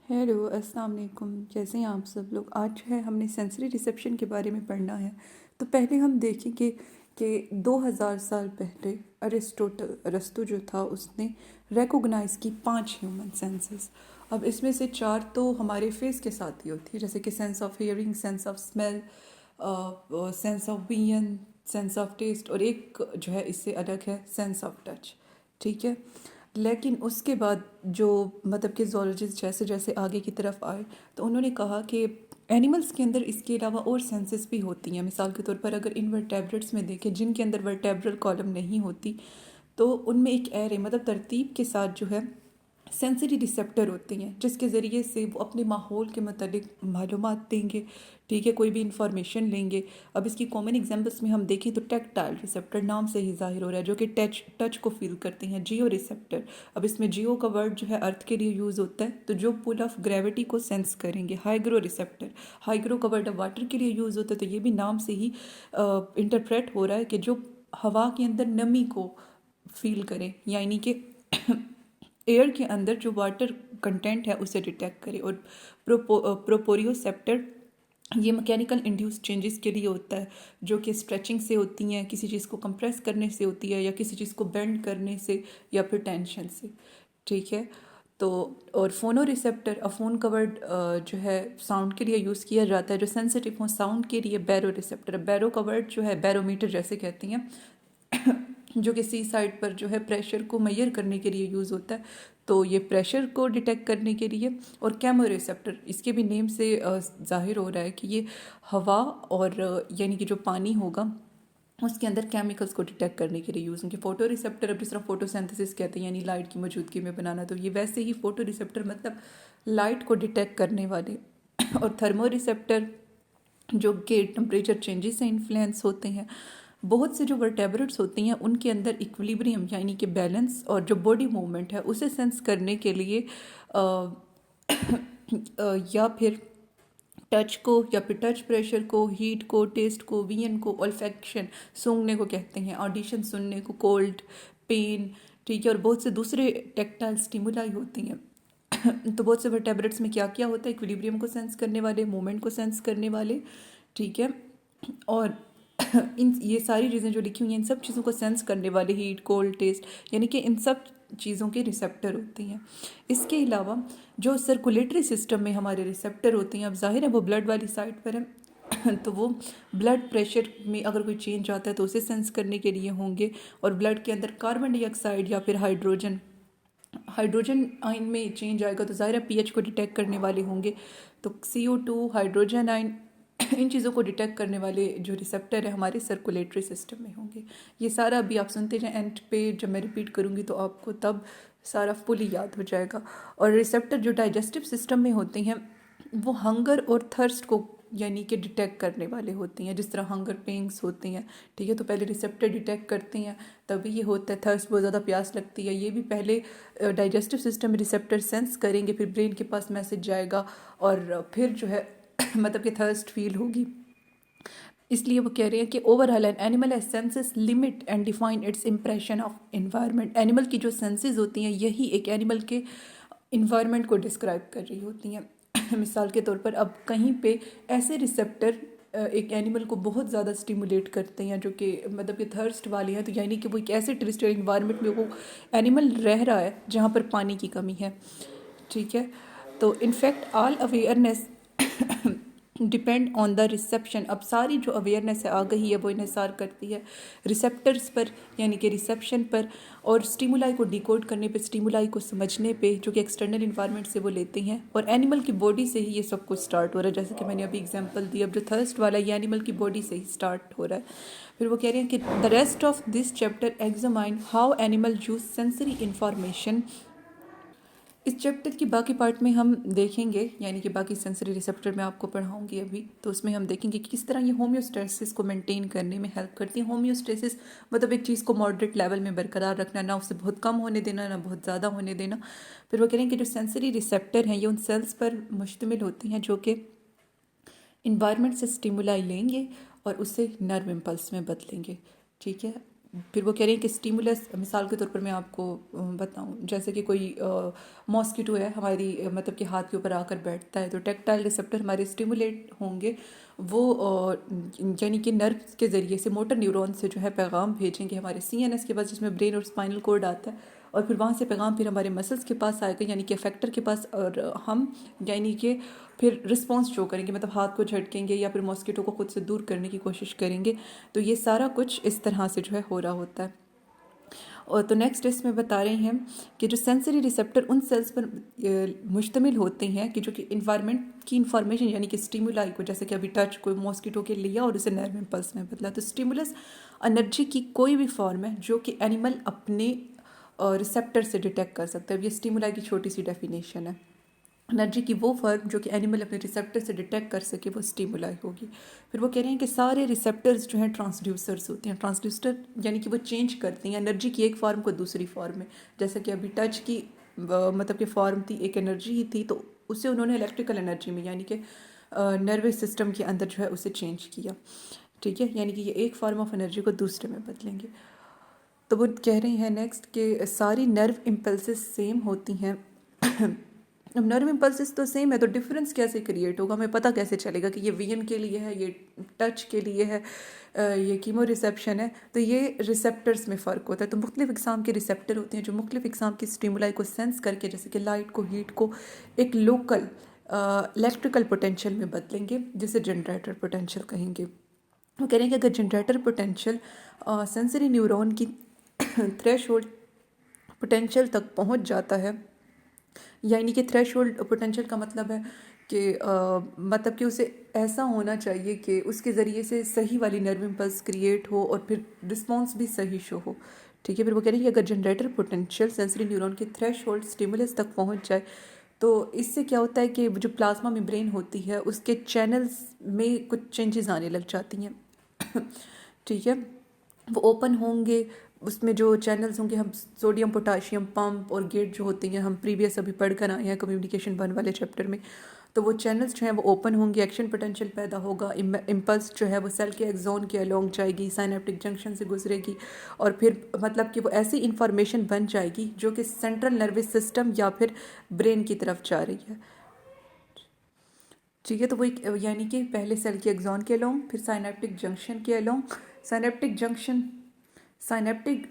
Hello अस्सलाम वालेकुम। कैसे हैं आप सब लोग। आज है हमने सेंसरी रिसेप्शन के बारे में पढ़ना है। तो पहले हम देखेंगे कि 2000 साल पहले अरस्तु जो था उसने रिकॉग्नाइज की 5 ह्यूमन सेंसेस। अब इसमें से 4 तो हमारे फेस के साथ ही होती है, जैसे कि sense of hearing, sense of smell, sense of vision, sense of taste, और एक जो है इससे अलग है सेंस ऑफ टच। ठीक है। लेकिन उसके बाद जो मतलब कि जोलॉजिस्ट जैसे जैसे आगे की तरफ आए तो उन्होंने कहा कि एनिमल्स के अंदर इसके अलावा और सेंसेस भी होती हैं। मिसाल के तौर पर अगर इनवर्टेब्रेट्स में देखें जिनके अंदर वर्टेब्रल कॉलम नहीं होती, तो उनमें एक एरे मतलब तरतीब के साथ जो है सेंसरी रिसेप्टर होती हैं, जिसके ज़रिए से वो अपने माहौल के मतलब मालूमात देंगे। ठीक है, कोई भी इंफॉर्मेशन लेंगे। अब इसकी कॉमन एग्जांपल्स में हम देखें तो टैक्टाइल रिसेप्टर नाम से ही जाहिर हो रहा है, जो कि टच को फील करते हैं। जियो रिसेप्टर, अब इसमें जियो का वर्ड जो है अर्थ के लिए यूज़ होता है, तो जो पुल ऑफ ग्रेविटी को सेंस करेंगे। हाइग्रो रिसेप्टर, हाइग्रो का वर्ड वाटर के लिए यूज़ होता है, तो ये भी नाम से ही इंटरप्रेट हो रहा है कि जो हवा के अंदर नमी को फील करें, यानी कि एयर के अंदर जो वाटर कंटेंट है उसे डिटेक्ट करे। और प्रोपोरियोसेप्टर ये मैकेनिकल इंड्यूस चेंजेस के लिए होता है, जो कि स्ट्रेचिंग से होती हैं, किसी चीज़ को कंप्रेस करने से होती है, या किसी चीज़ को बेंड करने से, या फिर टेंशन से। ठीक है। तो और फोनो रिसेप्टर, फोन का वर्ड जो है साउंड के लिए यूज़ किया जाता है, जो सेंसिटिव हो साउंड के लिए। बैरो रिसेप्टर, बैरो का वर्ड जो है बैरोमीटर जैसे कहती हैं, जो कि सी साइड पर जो है प्रेशर को मेजर करने के लिए यूज़ होता है, तो ये प्रेशर को डिटेक्ट करने के लिए। और कैमो रिसेप्टर, इसके भी नेम से जाहिर हो रहा है कि ये हवा और यानी कि जो पानी होगा उसके अंदर केमिकल्स को डिटेक्ट करने के लिए यूज़ होंगे। फोटो रिसेप्टर, अब जिस तरह फोटोसिंथेसिस कहते हैं यानी लाइट की मौजूदगी में बनाना, तो ये वैसे ही फोटो रिसेप्टर मतलब लाइट को डिटेक्ट करने वाले। और थर्मो रिसेप्टर जो कि टेम्परेचर चेंजेस से इन्फ्लुएंस होते हैं। बहुत से जो वर्टेब्रेट्स होती हैं उनके अंदर इक्विलिब्रियम यानी कि बैलेंस और जो बॉडी मूवमेंट है उसे सेंस करने के लिए या फिर टच को, या फिर टच प्रेशर को, हीट को, टेस्ट को, वियन को, ऑल्फैक्शन सूंघने को कहते हैं, ऑडिशन सुनने को, कोल्ड, पेन। ठीक है। और बहुत से दूसरे टेक्टाइल स्टिमुलाई होती हैं। तो बहुत से वर्टेब्रेट्स में क्या क्या होता है, इक्विलिब्रियम को सेंस करने वाले, मूवमेंट को सेंस करने वाले। ठीक है। और इन ये सारी चीज़ें जो लिखी हुई हैं इन सब चीज़ों को सेंस करने वाले, हीट, कोल्ड, टेस्ट, यानी कि इन सब चीज़ों के रिसेप्टर होते हैं। इसके अलावा जो सर्कुलेटरी सिस्टम में हमारे रिसेप्टर होते हैं, अब जाहिर है वो ब्लड वाली साइड पर है तो वो ब्लड प्रेशर में अगर कोई चेंज आता है तो उसे सेंस करने के लिए होंगे। और ब्लड के अंदर कार्बन डाइऑक्साइड या फिर हाइड्रोजन आयन में चेंज आएगा तो ज़ाहिर है पीएच को डिटेक्ट करने वाले होंगे। तो CO2, हाइड्रोजन आयन, इन चीज़ों को डिटेक्ट करने वाले जो रिसेप्टर है हमारे सर्कुलेटरी सिस्टम में होंगे। ये सारा अभी आप सुनते जाएं, एंड पे जब मैं रिपीट करूँगी तो आपको तब सारा फुली याद हो जाएगा। और रिसेप्टर जो डाइजेस्टिव सिस्टम में होते हैं वो हंगर और थर्स्ट को यानी कि डिटेक्ट करने वाले होते हैं। जिस तरह हंगर पेंग्स होती हैं, ठीक है, तो पहले रिसेप्टर डिटेक्ट करते हैं तभी ये होता है। थर्स्ट, बहुत ज़्यादा प्यास लगती है, ये भी पहले डाइजेस्टिव सिस्टम में रिसेप्टर सेंस करेंगे, फिर ब्रेन के पास मैसेज जाएगा और फिर जो है मतलब कि थर्स्ट फील होगी। इसलिए वो कह रहे हैं कि overall an animal senses limit and define it's impression of environment. Animal की जो सेंसेस होती हैं यही एक एनिमल के इन्वायरमेंट को डिस्क्राइब कर रही होती हैं। मिसाल के तौर पर अब कहीं पे ऐसे रिसेप्टर एक एनिमल को बहुत ज़्यादा स्टिमुलेट करते हैं जो कि मतलब कि थर्स्ट वाले हैं, तो यानी कि वो एक ऐसे टेरिस्ट्रियल इन्वायरमेंट में वो एनिमल रह रहा है जहाँ पर पानी की कमी है। ठीक है। तो in fact all awareness depend on the reception. अब सारी जो अवेयरनेस है आगही है वो इन्हिसार करती है रिसेप्टर्स पर, यानी कि रिसेप्शन पर, और स्टिमुलाई को डिकोड करने पे, स्टिमुलाई को समझने पे, जो कि एक्सटर्नल इन्वायरमेंट से वो लेते हैं। और एनिमल की बॉडी से ही ये सब कुछ स्टार्ट हो रहा है, जैसे कि मैंने अभी एग्जांपल दी। अब जो थर्स्ट वाला ये एनिमल की बॉडी से ही स्टार्ट हो रहा है। फिर वो कह रहे हैं कि the rest of this chapter examine how animal use sensory information. इस चैप्टर की बाकी पार्ट में हम देखेंगे, यानी कि बाकी सेंसरी रिसेप्टर में आपको पढ़ाऊंगी अभी, तो उसमें हम देखेंगे कि किस तरह ये होम्योस्टेसिस को मेंटेन करने में हेल्प करती है। होम्योस्टेसिस मतलब एक चीज़ को मॉडरेट लेवल में बरकरार रखना, ना उससे बहुत कम होने देना ना बहुत ज़्यादा होने देना। फिर वो कह रहे हैं कि जो सेंसरी रिसेप्टर हैं ये उन सेल्स पर मुश्तमिल होती हैं जो कि इन्वायरमेंट से स्टिमुलाई लेंगे और उसे नर्व इम्पल्स में बदलेंगे। ठीक है। फिर वो कह रहे हैं कि स्टिमुलस, मिसाल के तौर पर मैं आपको बताऊं, जैसे कि कोई मॉस्किटो है हमारी मतलब कि हाथ के ऊपर आकर बैठता है, तो टेक्टाइल रिसेप्टर हमारे स्टिमुलेट होंगे, वो यानी कि नर्व के ज़रिए से, मोटर न्यूरॉन से जो है पैगाम भेजेंगे हमारे सीएनएस के पास, जिसमें ब्रेन और स्पाइनल कोड आता है, और फिर वहाँ से पैगाम फिर हमारे मसल्स के पास आएगा, यानी कि अफेक्टर के पास, और हम यानी कि फिर रिस्पॉन्स शो करेंगे, मतलब हाथ को झटकेंगे या फिर मॉस्किटो को खुद से दूर करने की कोशिश करेंगे। तो ये सारा कुछ इस तरह से जो है हो रहा होता है। और तो नेक्स्ट इसमें बता रहे हैं कि जो सेंसरी रिसेप्टर उन सेल्स पर मुश्तमिल होते हैं कि जो कि इन्वायरमेंट की इंफॉर्मेशन यानी कि स्टिमुलाई को, जैसे कि अभी टच कोई मॉस्किटो के लिया और उसे नर्व इम्पल्स में बदला, तो स्टिमुलस एनर्जी की कोई भी फॉर्म है जो कि एनिमल अपने रिसेप्टर से डिटेक्ट कर सकता है। ये स्टिमुलाई की छोटी सी डेफिनेशन है। एनर्जी की वो फॉर्म जो कि एनिमल अपने रिसेप्टर से डिटेक्ट कर सके वो स्टिमुलाई होगी। फिर वो कह रहे हैं कि सारे रिसेप्टर्स जो हैं ट्रांसड्यूसर्स होते हैं। ट्रांसड्यूसर यानी कि वो चेंज करती हैं एनर्जी की एक फॉर्म को दूसरी फॉर्म में। जैसे कि अभी टच की मतलब कि फॉर्म थी, एक एनर्जी ही थी, तो उसे उन्होंने इलेक्ट्रिकल एनर्जी में यानी कि नर्वस सिस्टम के अंदर जो है उसे चेंज किया। ठीक है, यानी कि ये एक फॉर्म ऑफ एनर्जी को दूसरे में बदलेंगे। तो वो कह रहे हैं नेक्स्ट कि सारी नर्व इम्पल्सेस सेम होती हैं। अब नर्व इम्पल्सेस तो सेम है, तो डिफरेंस कैसे क्रिएट होगा, हमें पता कैसे चलेगा कि ये वीएन के लिए है, ये टच के लिए है, ये कीमो रिसेप्शन है। तो ये रिसेप्टर्स में फ़र्क होता है। तो मुख्तलिफ इकसाम के रिसेप्टर होते हैं जो मुख्तलिफ इकसाम की स्टिमुलाई को सेंस करके, जैसे कि लाइट को, हीट को एक लोकल इलेक्ट्रिकल पोटेंशियल में बदलेंगे, जिसे जनरेटर पोटेंशियल कहेंगे। वो कह रहे हैं कि अगर जनरेटर पोटेंशियल सेंसरी न्यूरॉन की थ्रेशोल्ड पोटेंशियल तक पहुंच जाता है, यानी कि थ्रेशोल्ड पोटेंशियल का मतलब है कि मतलब कि उसे ऐसा होना चाहिए कि उसके ज़रिए से सही वाली नर्व इम्पल्स क्रिएट हो और फिर रिस्पॉन्स भी सही शो हो। ठीक है, फिर वो कह रही है कि अगर जनरेटर पोटेंशियल सेंसरी न्यूरॉन के थ्रेशोल्ड स्टिमुलस तक पहुंच जाए, तो इससे क्या होता है कि जो प्लाज्मा मेम्ब्रेन होती है उसके चैनल्स में कुछ चेंजेस आने लग जाती हैं। ठीक है, वो ओपन होंगे, उसमें जो चैनल्स होंगे, हम सोडियम पोटाशियम पंप और गेट जो होती हैं, हम प्रीवियस अभी पढ़ कर आए हैं कम्युनिकेशन 1 वाले चैप्टर में, तो वो चैनल्स जो हैं वो ओपन होंगे, एक्शन पोटेंशियल पैदा होगा, इम्पल्स जो है वो सेल के एक्सोन के अलोंग जाएगी, साइनेप्टिक जंक्शन से गुजरेगी, और फिर मतलब कि वो ऐसी इंफॉर्मेशन बन जाएगी जो कि सेंट्रल नर्वस सिस्टम या फिर ब्रेन की तरफ जा रही है। ठीक है, तो वो यानी कि पहले सेल के एक्सोन के अलोंग, फिर साइनेप्टिक जंक्शन के अलोंग। साइनेप्टिक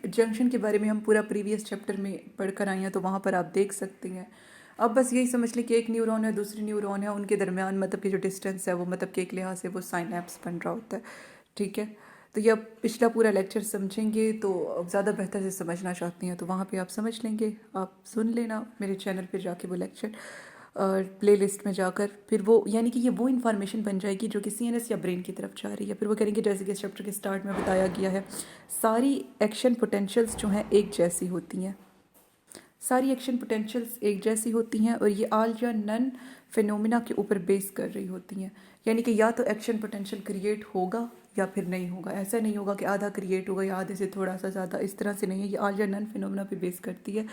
जंक्शन के बारे में हम पूरा प्रीवियस चैप्टर में पढ़कर आए हैं, तो वहाँ पर आप देख सकते हैं। अब बस यही समझ लें कि एक न्यूरॉन है, दूसरी न्यूरॉन है, उनके दरमियान मतलब कि जो डिस्टेंस है वो मतलब कि एक लिहाज से वो साइनेप्स बन रहा होता है। ठीक है, तो ये अब पिछला पूरा लेक्चर समझेंगे तो अब ज़्यादा बेहतर से समझना चाहती हैं तो वहाँ पे आप समझ लेंगे, आप सुन लेना मेरे चैनल पे जाके वो लेक्चर प्ले लिस्ट में जाकर, फिर वो यानी कि ये वो इन्फॉर्मेशन बन जाएगी जो कि सीएनएस या ब्रेन की तरफ जा रही है। फिर वो करेंगे जैसे कि चैप्टर के स्टार्ट में बताया गया है, सारी एक्शन पोटेंशियल्स जो हैं एक जैसी होती हैं, सारी एक्शन पोटेंशियल्स एक जैसी होती हैं, और ये ऑल या नन फिनोमिना के ऊपर बेस कर रही होती हैं। यानी कि या तो एक्शन पोटेंशियल क्रिएट होगा या फिर नहीं होगा, ऐसा नहीं होगा कि आधा क्रिएट होगा या आधे से थोड़ा सा ज़्यादा, इस तरह से नहीं है। ये ऑल या नन फिनोमिना पे बेस करती है,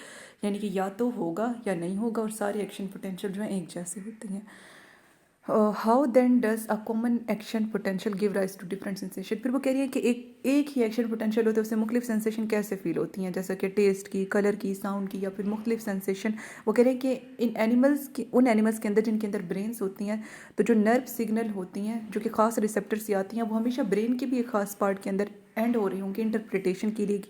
यानी कि या तो होगा या नहीं होगा, और सारे एक्शन पोटेंशियल जो हैं एक जैसे होते हैं। How then does a common action potential give rise to different sensation. फिर वो कह रही है कि एक ही एक्शन पोटेंशियल होता है, उससे मुख्तलिफ सेंसेशन कैसे फील होती हैं, जैसे कि टेस्ट की, कलर की, साउंड की, या फिर मुख्तलिफ सेंसेशन। वो कह रहे हैं कि उन एनिमल्स के अंदर जिनके अंदर ब्रेन्स होती हैं, तो जो नर्व सिग्नल होती हैं जो कि ख़ास रिसेप्टर से आती हैं, वो हमेशा ब्रेन के भी एक ख़ास पार्ट के अंदर एंड हो रही होंगी इंटरप्रिटेशन के लिए।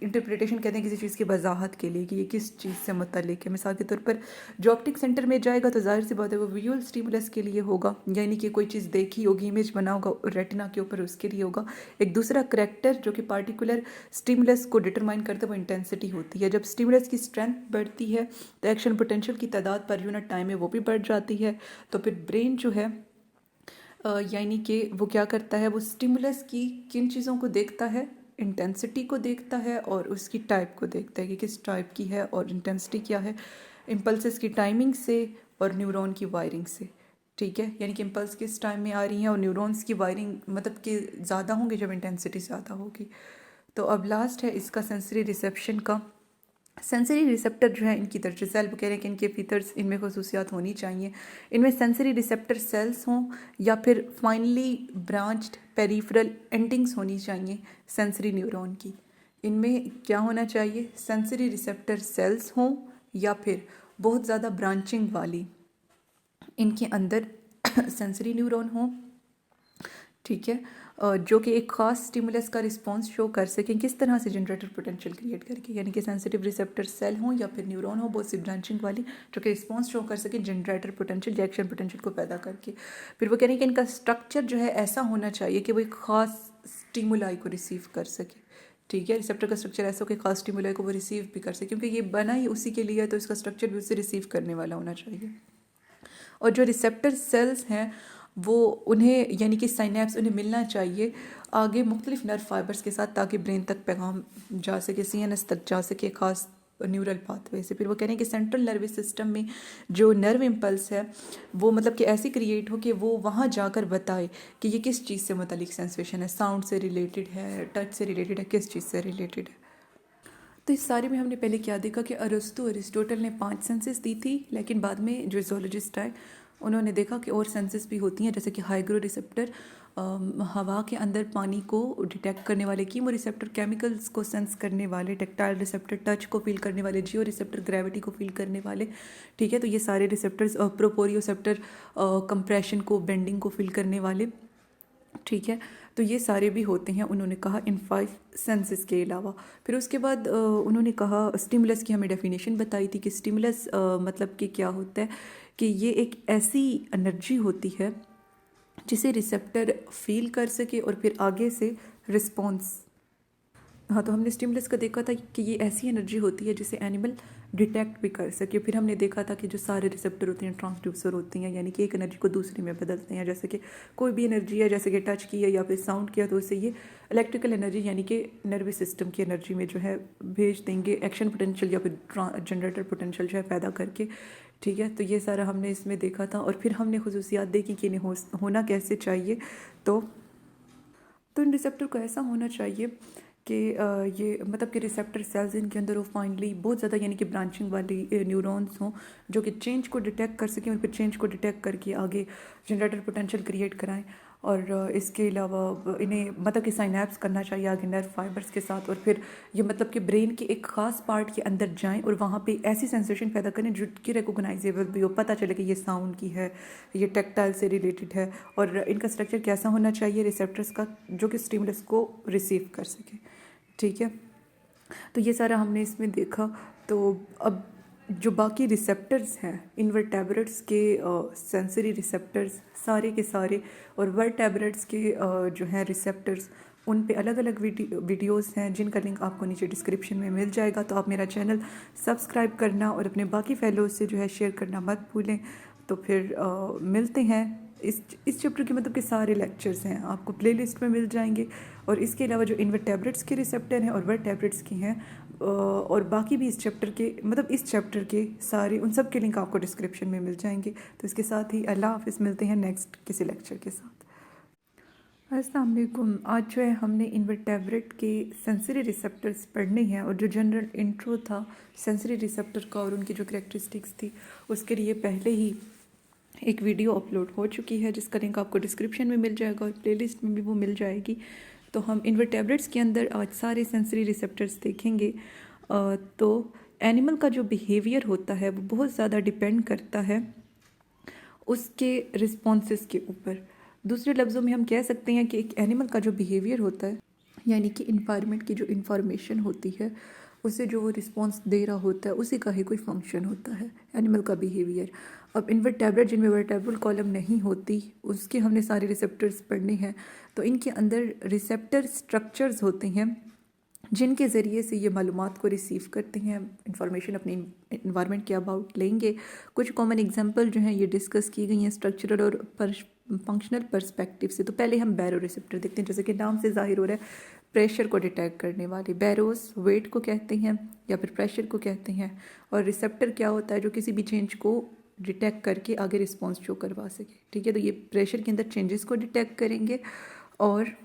इंटरप्रिटेशन कहते हैं किसी चीज़ की वजाहत के लिए कि ये किस चीज़ से मुतल्लिक है। मिसाल के तौर पर जो ऑप्टिक सेंटर में जाएगा तो जाहिर सी बात है वो विजुअल स्टिमुलस के लिए होगा, यानी कि कोई चीज़ देखी होगी, इमेज बना होगा रेटिना के ऊपर, उसके लिए होगा। एक दूसरा करैक्टर जो कि पार्टिकुलर स्टिमुलस को डिटरमाइन करता है वो इंटेंसिटी होती है। जब स्टिमुलस की स्ट्रेंथ बढ़ती है तो एक्शन पोटेंशियल की तादाद पर यूनिट टाइम है वो भी बढ़ जाती है। तो फिर ब्रेन जो है यानी कि वो क्या करता है, वो स्टिमुलस की किन चीज़ों को देखता है, इंटेंसिटी को देखता है और उसकी टाइप को देखता है कि किस टाइप की है और इंटेंसिटी क्या है, इम्पल्सेस की टाइमिंग से और न्यूरॉन की वायरिंग से। ठीक है, यानी कि इम्पल्स किस टाइम में आ रही हैं और न्यूरॉन्स की वायरिंग मतलब कि ज़्यादा होंगे जब इंटेंसिटी ज़्यादा होगी। तो अब लास्ट है इसका सेंसरी रिसेप्शन का। सेंसरी रिसेप्टर जो है इनकी दर्ज सेल, वो कह रहे हैं कि इनके फीचर्स, इनमें खसूसियात होनी चाहिए। इनमें सेंसरी रिसेप्टर सेल्स हों या फिर फाइनली ब्रांच्ड पेरिफेरल एंडिंग्स होनी चाहिए सेंसरी न्यूरॉन की। इनमें क्या होना चाहिए, सेंसरी रिसेप्टर सेल्स हों या फिर बहुत ज़्यादा ब्रांचिंग वाली इनके अंदर सेंसरी न्यूरॉन हों, ठीक है, जो कि एक ख़ास स्टिमुलस का रिस्पॉन्स शो कर सकें। किस तरह से, जनरेटर पोटेंशियल क्रिएट करके, यानी कि सेंसिटिव रिसेप्टर सेल हों या फिर न्यूरॉन हो बहुत सी ब्रांचिंग वाली, जो कि रिस्पॉन्स शो कर सके जनरेटर पोटेंशियल, रिएक्शन पोटेंशियल को पैदा करके। फिर वो कह रहे हैं कि इनका स्ट्रक्चर जो है ऐसा होना चाहिए कि वो एक ख़ास स्टिमुलाई को रिसीव कर सके, ठीक है। रिसेप्टर का स्ट्रक्चर ऐसा हो कि खास स्टिमुलाई को वो रिसीव भी कर सके, क्योंकि ये बना ही उसी के लिए है, तो इसका स्ट्रक्चर भी उससे रिसीव करने वाला होना चाहिए। और जो रिसेप्टर सेल्स हैं वो उन्हें, यानी कि साइनेप्स, उन्हें मिलना चाहिए आगे मुख्तलिफ नर्व फाइबर्स के साथ, ताकि ब्रेन तक पैगाम जा सके, CNS तक जा सके खास न्यूरल पाथवे से। फिर वो कह रहे हैं कि सेंट्रल नर्वस सिस्टम में जो नर्व इम्पल्स है वो मतलब कि ऐसी क्रिएट हो कि वो वहाँ जाकर बताए कि ये किस चीज़ से मुतालिक सेंसेशन है, साउंड से रिलेटेड है, टच से रिलेटेड है, किस चीज़ से रिलेटेड है। तो इस सारे में हमने पहले क्या देखा कि अरिस्टोटल ने 5 सेंसेस दी थी, लेकिन बाद में जो जोलॉजिस्ट आए उन्होंने देखा कि और सेंसेस भी होती हैं, जैसे कि हाइग्रो रिसेप्टर, हवा के अंदर पानी को डिटेक्ट करने वाले, कीमो रिसेप्टर केमिकल्स को सेंस करने वाले, टेक्टाइल रिसेप्टर टच को फील करने वाले, जियो रिसेप्टर ग्रेविटी को फील करने वाले, ठीक है। तो ये सारे रिसेप्टर्स, प्रोपोरियोसेप्टर कंप्रेशन को, बेंडिंग को फील करने वाले, ठीक है। तो ये सारे भी होते हैं, उन्होंने कहा, इन 5 सेंसेस के अलावा। फिर उसके बाद उन्होंने कहा, स्टिमुलस की हमें डेफिनेशन बताई थी कि स्टिमुलस मतलब कि क्या होता है कि ये एक ऐसी एनर्जी होती है जिसे रिसेप्टर फील कर सके और फिर आगे से रिस्पॉन्स। हाँ, तो हमने स्टिमुलस का देखा था कि ये ऐसी एनर्जी होती है जिसे एनिमल डिटेक्ट भी कर सके। फिर हमने देखा था कि जो सारे रिसेप्टर होते हैं ट्रांसड्यूसर होती हैं, यानी कि एक एनर्जी को दूसरे में बदलते हैं। जैसे कि कोई भी एनर्जी है, जैसे कि टच की है या फिर साउंड किया, तो उससे ये इलेक्ट्रिकल एनर्जी यानी कि नर्वस सिस्टम की एनर्जी में जो है भेज देंगे, एक्शन पोटेंशियल या फिर जनरेटर पोटेंशियल जो है पैदा करके, ठीक है। तो ये सारा हमने इसमें देखा था। और फिर हमने खुसूसियात देखी कि इन्हें होना कैसे चाहिए। तो इन रिसेप्टर को ऐसा होना चाहिए कि ये मतलब कि रिसेप्टर सेल्स इनके अंदर वो फाइनली बहुत ज़्यादा, यानी कि ब्रांचिंग वाली न्यूरॉन्स हों जो कि चेंज को डिटेक्ट कर सकें और फिर चेंज को डिटेक्ट करके आगे जनरेटर पोटेंशियल क्रिएट कराएं। और इसके अलावा इन्हें मतलब कि साइनेप्स करना चाहिए आगे नर्व फाइबर्स के साथ, और फिर ये मतलब कि ब्रेन के एक ख़ास पार्ट के अंदर जाएं और वहाँ पे ऐसी सेंसेशन पैदा करें जो कि रिकोगनाइजेबल भी हो, पता चले कि ये साउंड की है, ये टेक्टाइल से रिलेटेड है। और इनका स्ट्रक्चर कैसा होना चाहिए रिसेप्टर्स का, जो कि स्टिमुलस को रिसीव कर सके, ठीक है। तो ये सारा हमने इसमें देखा। तो अब जो बाकी रिसेप्टर्स हैं इनवर्टेब्रेट्स के, सेंसरी रिसेप्टर्स सारे के सारे, और वर्टेब्रेट्स के जो हैं रिसेप्टर्स, उन पे अलग अलग वीडियोस हैं जिनका लिंक आपको नीचे डिस्क्रिप्शन में मिल जाएगा। तो आप मेरा चैनल सब्सक्राइब करना और अपने बाकी फेलोज से जो है शेयर करना मत भूलें। तो फिर मिलते हैं। इस चैप्टर के मतलब के सारे लेक्चर्स हैं आपको प्लेलिस्ट में मिल जाएंगे। और इसके अलावा जो इनवर्टेब्रेट्स के रिसेप्टर हैं और वर्टेब्रेट्स के हैं, और बाकी भी इस चैप्टर के मतलब इस चैप्टर के सारे, उन सब के लिंक आपको डिस्क्रिप्शन में मिल जाएंगे। तो इसके साथ ही अल्लाह हाफिज़, मिलते हैं नेक्स्ट किसी लेक्चर के साथ। अस्सलाम वालेकुम। आज जो है हमने इनवर्टेब्रेट के सेंसरी रिसेप्टर्स पढ़ने हैं, और जो जनरल इंट्रो था सेंसरी रिसेप्टर का और उनकी जो करैक्टरिस्टिक्स थी उसके लिए पहले ही एक वीडियो अपलोड हो चुकी है जिसका लिंक आपको डिस्क्रिप्शन में मिल जाएगा और प्लेलिस्ट में भी वो मिल जाएगी। तो हम इनवर्टेब्रेट्स के अंदर आज सारे सेंसरी रिसेप्टर्स देखेंगे। तो एनिमल का जो बिहेवियर होता है वो बहुत ज़्यादा डिपेंड करता है उसके रिस्पॉन्सेस के ऊपर। दूसरे लफ्ज़ों में हम कह सकते हैं कि एक एनिमल का जो बिहेवियर होता है, यानी कि इन्वायरमेंट की जो इन्फॉर्मेशन होती है उसे जो वो रिस्पॉन्स दे रहा होता है उसी का ही कोई फंक्शन होता है एनिमल का बिहेवियर। अब इनवर्टेब्रेट जिनमें वर्टेब्रल कॉलम नहीं होती उसके हमने सारे रिसेप्टर्स पढ़ने हैं। तो इनके अंदर रिसेप्टर स्ट्रक्चर्स होते हैं जिनके ज़रिए से ये मालूमात को रिसीव करते हैं, इंफॉर्मेशन अपनी इन्वायरमेंट के अबाउट लेंगे। कुछ कॉमन एग्जांपल जो हैं ये डिस्कस की गई हैं स्ट्रक्चरल और फंक्शनल पर्सपेक्टिव से। तो पहले हम बैरो रिसेप्टर देखते हैं, जैसे कि नाम से जाहिर हो रहा है प्रेशर को डिटेक्ट करने वाले। बैरोस वेट को कहते हैं या फिर प्रेशर को कहते हैं, और रिसेप्टर क्या होता है जो किसी भी चेंज को डिटेक्ट करके आगे रिस्पॉन्स शो करवा सके, ठीक है। तो ये प्रेशर के अंदर चेंजेस को डिटेक्ट करेंगे। और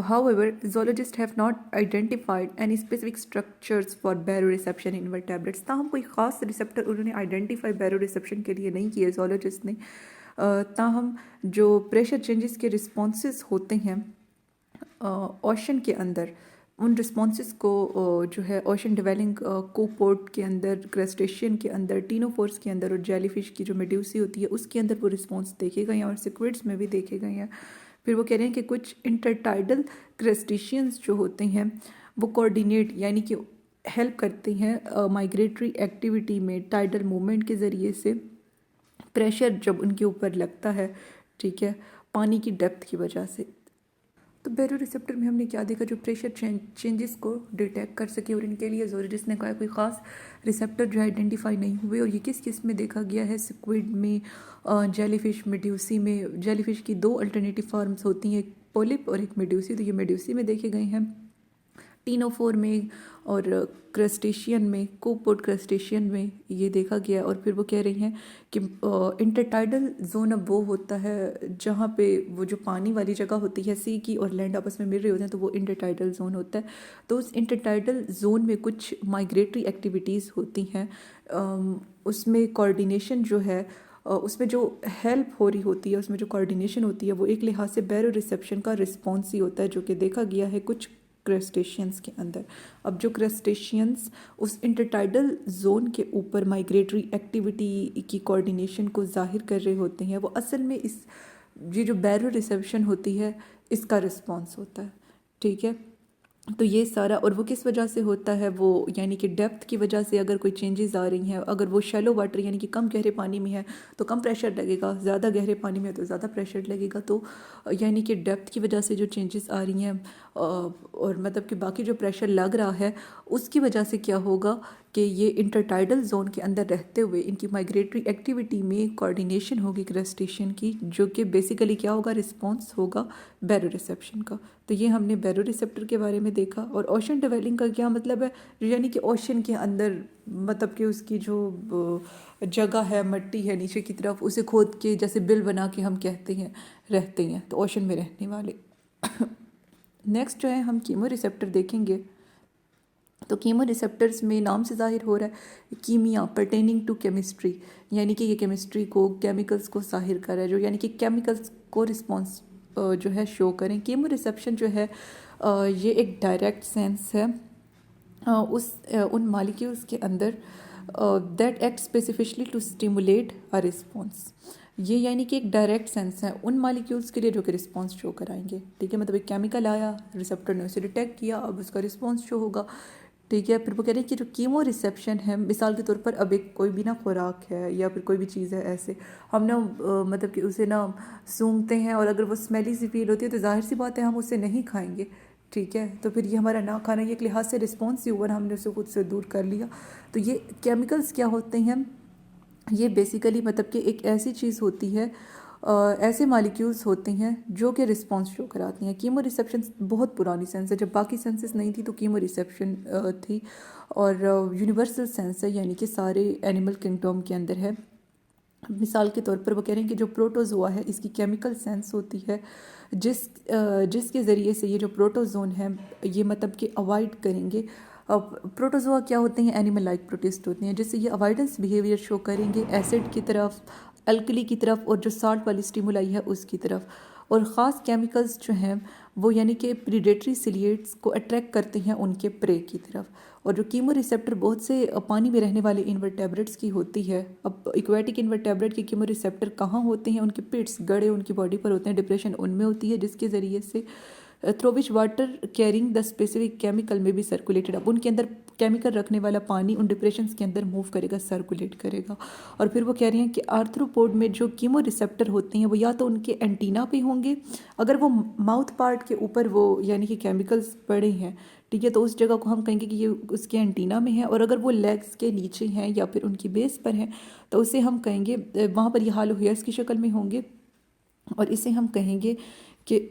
however, zoologists have not identified any specific structures for baroreception in invertebrates। ताहम कोई ख़ास रिसेप्टर उन्होंने आइडेंटिफाई बैरोरिसेप्शन के लिए नहीं किए जोलॉजिस्ट ने। ताहम जो प्रेशर चेंजेस के रिस्पॉन्सेस होते हैं ओशन के अंदर, उन रिस्पॉन्सेस को जो है ओशन डिवेलिंग कोपोर्ट के अंदर, क्रस्टेशियन के अंदर, टीनोफोर्स के अंदर और जेलीफिश की जो मेड्यूसी होती है उसके अंदर वो रिस्पॉन्स देखे गए हैं और सिक्विड्स में भी देखे गए हैं। फिर वो कह रहे हैं कि कुछ इंटरटाइडल क्रस्टेशियंस जो होते हैं वो कोऑर्डिनेट यानी कि हेल्प करते हैं माइग्रेटरी एक्टिविटी में टाइडल मूवमेंट के ज़रिए से, प्रेशर जब उनके ऊपर लगता है, ठीक है, पानी की डेप्थ की वजह से। तो बैरो रिसेप्टर में हमने क्या देखा, जो प्रेशर चेंजेस को डिटेक्ट कर सके और इनके लिए जोरिस ने कहा कोई ख़ास रिसेप्टर जो आइडेंटिफाई नहीं हुए। और ये किस किस में देखा गया है, स्क्विड में, जेलीफिश, मेड्यूसी में। जेलीफिश की दो अल्टरनेटिव फॉर्म्स होती हैं, एक पोलिप और एक मेड्यूसी, तो ये मेड्यूसी में देखे गए हैं। टीनोफोर में और क्रस्टेशियन में, कोपोर्ट क्रस्टेशियन में ये देखा गया। और फिर वो कह रही हैं कि इंटरटाइडल जोन अब वो होता है जहाँ पे वो जो पानी वाली जगह होती है, सी की और लैंड आपस में मिल रहे होते हैं, तो वो इंटरटाइडल जोन होता है। तो उस इंटरटाइडल जोन में कुछ माइग्रेटरी एक्टिविटीज़ होती हैं, उसमें कोऑर्डिनेशन जो है, उसमें जो हेल्प हो रही होती है, उसमें जो कोऑर्डिनेशन होती है, वो एक लिहाज से बैरो रिसेप्शन का रिस्पॉन्स ही होता है, जो कि देखा गया है कुछ क्रस्टेशियंस के अंदर। अब जो क्रस्टेशियंस उस इंटरटाइडल जोन के ऊपर माइग्रेटरी एक्टिविटी की कोऑर्डिनेशन को जाहिर कर रहे होते हैं, वो असल में इस ये जो बैरो रिसेप्शन होती है इसका रिस्पॉन्स होता है, ठीक है। तो ये सारा, और वो किस वजह से होता है, वो यानी कि डेप्थ की वजह से अगर कोई चेंजेस आ रही हैं, अगर वो शैलो वाटर यानी कि कम गहरे पानी में है तो कम प्रेशर लगेगा, ज़्यादा गहरे पानी में है तो ज़्यादा प्रेशर लगेगा। तो यानी कि डेप्थ की वजह से जो चेंजेस आ रही हैं और मतलब कि बाकी जो प्रेशर लग रहा है उसकी वजह से क्या होगा कि ये इंटरटाइडल जोन के अंदर रहते हुए इनकी माइग्रेटरी एक्टिविटी में कोऑर्डिनेशन होगी क्रस्टेशियन की, जो कि बेसिकली क्या होगा, रिस्पॉन्स होगा बैरो रिसेप्शन का। तो ये हमने बैरो रिसेप्टर के बारे में देखा। और ओशन डिवेलिंग का क्या मतलब है, यानी कि ओशन के अंदर मतलब कि उसकी जो जगह है, मट्टी है नीचे की तरफ, उसे खोद के जैसे बिल बना के हम कहते हैं रहते हैं, तो ओशन में रहने वाले। नेक्स्ट जो है हम कीमो रिसेप्टर देखेंगे। तो कीमो रिसेप्टर्स में नाम से जाहिर हो रहा है कीमिया, पर्टेनिंग टू केमिस्ट्री, यानी कि ये केमिस्ट्री को, केमिकल्स को जाहिर कर रहा है, जो यानी कि केमिकल्स को रिस्पॉन्स जो है शो करें। कीमो रिसेप्शन जो है ये एक डायरेक्ट सेंस है उन मालिक्यूल्स के अंदर that act specifically to stimulate a response. ये यानी कि एक डायरेक्ट सेंस है उन मालिक्यूल्स के लिए जो कि रिस्पॉन्स शो कराएंगे, ठीक है। मतलब एक केमिकल आया, रिसेप्टर ने उसे डिटेक्ट किया, अब उसका रिस्पॉन्स शो होगा, ठीक है। फिर वो कह रहे हैं कि जो कीमो रिसेप्शन है, मिसाल के तौर पर अब एक कोई भी ना खुराक है या फिर कोई भी चीज़ है, ऐसे हम ना मतलब कि उसे ना सूंघते हैं और अगर वो स्मेली सी फील होती है तो जाहिर सी बात है हम उसे नहीं खाएंगे, ठीक है। तो फिर ये हमारा ना खाना ये एक लिहाज से रिस्पॉन्स ही हुआ, हमने उसे खुद से दूर कर लिया। तो ये केमिकल्स क्या होते हैं, ये बेसिकली मतलब कि एक ऐसी चीज़ होती है, ऐसे मालिक्यूल्स होते हैं जो कि रिस्पॉन्स शो कराती हैं। कीमो रिसेप्शन बहुत पुरानी सेंस है, जब बाकी सेंसेस नहीं थी तो कीमो रिसेप्शन थी, और यूनिवर्सल सेंस है, यानी कि सारे एनिमल किंगडम के अंदर है। मिसाल के तौर पर वो कह रहे हैं कि जो प्रोटोजोआ है इसकी केमिकल सेंस होती है, जिसके ज़रिए से ये जो प्रोटोजोन है ये मतलब कि अवॉइड करेंगे। अब प्रोटोजोआ क्या होते हैं, एनिमल लाइक प्रोटिस्ट होते हैं, जिससे ये अवॉइडेंस बिहेवियर शो करेंगे एसिड की तरफ, अल्कली की तरफ और जो साल्ट वाली स्टिमुलाई है उसकी तरफ। और ख़ास केमिकल्स जो हैं वो यानी कि प्रीडेटरी सिलिएट्स को अट्रैक्ट करते हैं उनके प्रे की तरफ। और जो कीमो रिसेप्टर बहुत से पानी में रहने वाले इन्वर्टेब्रेट्स की होती है। अब इक्वेटिक इन्वर्टेब्रेट के कीमो रिसेप्टर कहाँ होते हैं, उनके पिट्स गड़े उनकी बॉडी पर होते हैं, डिप्रेशन उनमें होती है, जिसके ज़रिए से through which water carrying the specific chemical में भी सर्कुलेटेड। अब उनके अंदर केमिकल रखने वाला पानी उन डिप्रेशंस के अंदर मूव करेगा, सर्कुलेट करेगा। और फिर वो कह रही हैं कि आर्थ्रोपोड में जो कीमो रिसेप्टर होते हैं वो या तो उनके एंटीना पे होंगे, अगर वो माउथ पार्ट के ऊपर वो यानी कि केमिकल्स पड़े हैं, ठीक है, तो उस जगह को हम कहेंगे कि ये उसके एंटीना में है। और अगर वो लेग्स के नीचे हैं या फिर उनकी बेस पर हैं तो उसे हम कहेंगे वहाँ पर ये हालो हेयर्स की शक्ल में होंगे, और इसे हम कहेंगे कि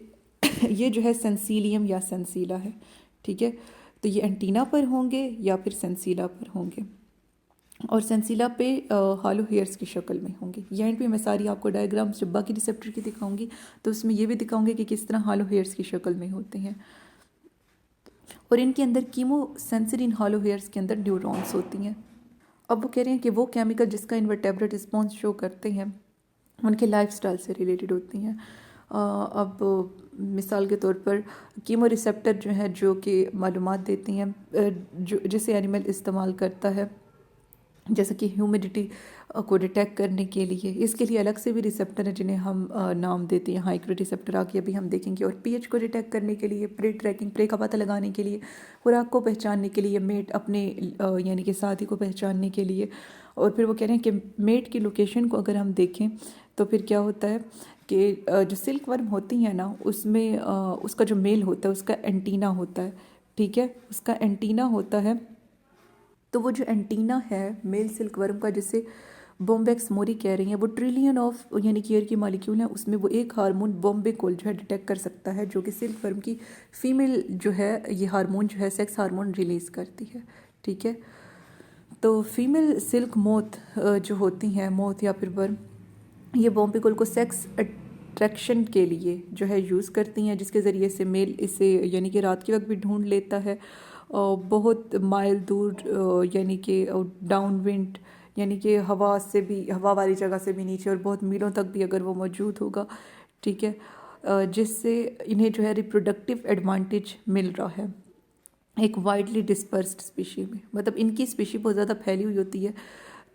ये जो है सेंसीलियम या सेंसीला है, ठीक है। तो ये एंटीना पर होंगे या फिर सेंसीला पर होंगे, और सेंसीला पे हालो हेयर्स की शक्ल में होंगे। यहाँ पे मैं सारी आपको डायग्राम्स जब बाकी रिसेप्टर की दिखाऊंगी तो उसमें ये भी दिखाऊंगी कि किस तरह हालो हेयर्स की शक्ल में होते हैं। और इनके अंदर कीमो सेंसरी इन हालो हेयर्स के अंदर न्यूरॉन्स होती हैं। अब वो कह रहे हैं कि वो केमिकल जिसका इन्वर्टेब्रेट रिस्पॉन्स शो करते हैं उनके लाइफस्टाइल से रिलेटेड होती हैं। अब मिसाल के तौर पर कीमो रिसेप्टर जो है जो कि मालूमात देती हैं जो जिसे एनिमल इस्तेमाल करता है, जैसे कि ह्यूमिडिटी को डिटेक्ट करने के लिए। इसके लिए अलग से भी रिसेप्टर हैं जिन्हें हम नाम देते हैं, हाइक्रो रिसेप्टर आके अभी हम देखेंगे। और पीएच को डिटेक्ट करने के लिए, प्रे ट्रैकिंग, प्रे का पता लगाने के लिए, खुराक को पहचानने के लिए, मेट अपने यानी कि साथी को पहचानने के लिए। और फिर वो कह रहे हैं कि मेट की लोकेशन को अगर हम देखें तो फिर क्या होता है कि जो सिल्क वर्म होती हैं ना, उसमें उसका जो मेल होता है उसका एंटीना होता है, ठीक है, उसका एंटीना होता है। तो वो जो एंटीना है मेल सिल्क वर्म का, जिसे बॉम्बेक्स मोरी कह रही हैं, वो ट्रिलियन ऑफ यानी कि एयर की मॉलिक्यूल है, उसमें वो एक हार्मोन बॉम्बेकोल जो है डिटेक्ट कर सकता है, जो कि सिल्क वर्म की फीमेल जो है ये हार्मोन जो है सेक्स हार्मोन रिलीज़ करती है, ठीक है। तो फीमेल सिल्क मोथ जो होती हैं, मोथ या फिर वर्म, ये बॉम्बेकोल को सेक्स अट्रैक्शन के लिए जो है यूज़ करती हैं, जिसके ज़रिए से मेल इसे यानी कि रात के वक्त भी ढूंढ लेता है, और बहुत माइल दूर यानी कि डाउन विंड यानी कि हवा से भी, हवा वाली जगह से भी नीचे, और बहुत मीलों तक भी अगर वो मौजूद होगा, ठीक है, जिससे इन्हें जो है रिप्रोडक्टिव एडवांटेज मिल रहा है एक वाइडली डिस्पर्स्ड स्पीशी में। मतलब इनकी स्पीशी बहुत ज़्यादा फैली हुई होती है,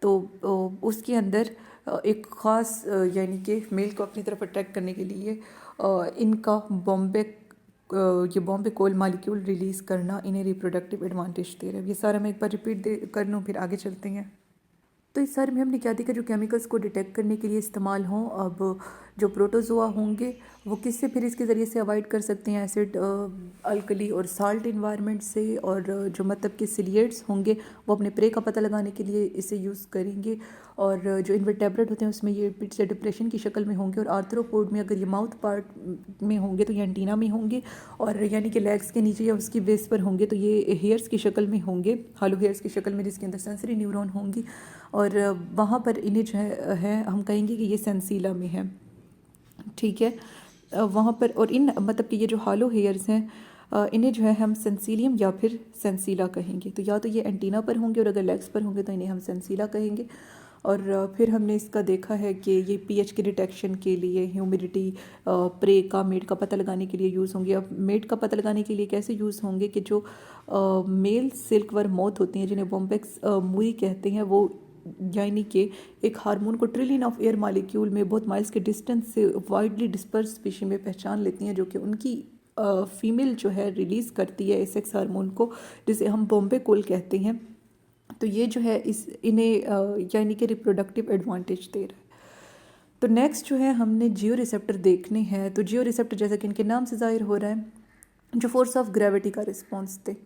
तो उसके अंदर एक ख़ास यानी कि मेल को अपनी तरफ अट्रैक्ट करने के लिए इनका ये बॉम्बे कोल मालिक्यूल रिलीज़ करना इन्हें रिप्रोडक्टिव एडवांटेज दे रहा है। ये सारा मैं एक बार रिपीट कर लूँ, फिर आगे चलते हैं। तो इस सारे में हमने क्या देखा, जो केमिकल्स को डिटेक्ट करने के लिए इस्तेमाल हों, अब जो प्रोटोजोआ होंगे वो किससे फिर इसके ज़रिए से अवॉइड कर सकते हैं, एसिड, अल्कली और साल्ट इन्वायरमेंट से। और जो मतलब कि सिलिएट्स होंगे वो अपने प्रे का पता लगाने के लिए इसे यूज़ करेंगे। और जो इन्वर्टेब्रेट होते हैं उसमें ये पिट से डिप्रेशन की शक्ल में होंगे, और आर्थ्रोपोड में अगर ये माउथ पार्ट में होंगे तो ये एंटीना में होंगे, और यानी कि लेग्स के नीचे या उसकी बेस पर होंगे तो ये हेयर्स की शक्ल में होंगे, हॉलो हेयर्स की शक्ल में, जिसके अंदर सेंसरी न्यूरॉन होंगी। और वहाँ पर इन्हें जो है हम कहेंगे कि ये सेंसीला में है, ठीक है। वहाँ पर, और इन मतलब कि ये जो हॉलो हेयर्स हैं इन्हें जो है हम सेंसीलियम या फिर सेंसीला कहेंगे। तो या तो ये एंटीना पर होंगे, और अगर लेग्स पर होंगे तो इन्हें हम सेंसीला कहेंगे। और फिर हमने इसका देखा है कि ये पीएच के डिटेक्शन के लिए, ह्यूमिडिटी, प्रे का, मेट का पता लगाने के लिए यूज़ होंगे। अब मेट का पता लगाने के लिए कैसे यूज़ होंगे कि जो मेल सिल्क वर्म मोथ होती हैं, जिन्हें बॉम्बेक्स मूरी कहते हैं, वो यानी कि एक हार्मोन को ट्रिलियन ऑफ एयर मॉलिक्यूल में बहुत माइल्स के डिस्टेंस से वाइडली डिस्पर्स स्पीशी में पहचान लेती हैं, जो कि उनकी फीमेल जो है रिलीज़ करती है इस सेक्स हार्मोन को, जिसे हम बॉम्बेकोल कहते हैं। तो ये जो है इस इन्हें यानी कि रिप्रोडक्टिव एडवांटेज दे रहा है। तो नेक्स्ट जो है हमने जियो रिसेप्टर देखने हैं। तो जियो रिसेप्टर जैसा कि इनके नाम से जाहिर हो रहा है, जो फोर्स ऑफ ग्रेविटी का रिस्पॉन्स दे।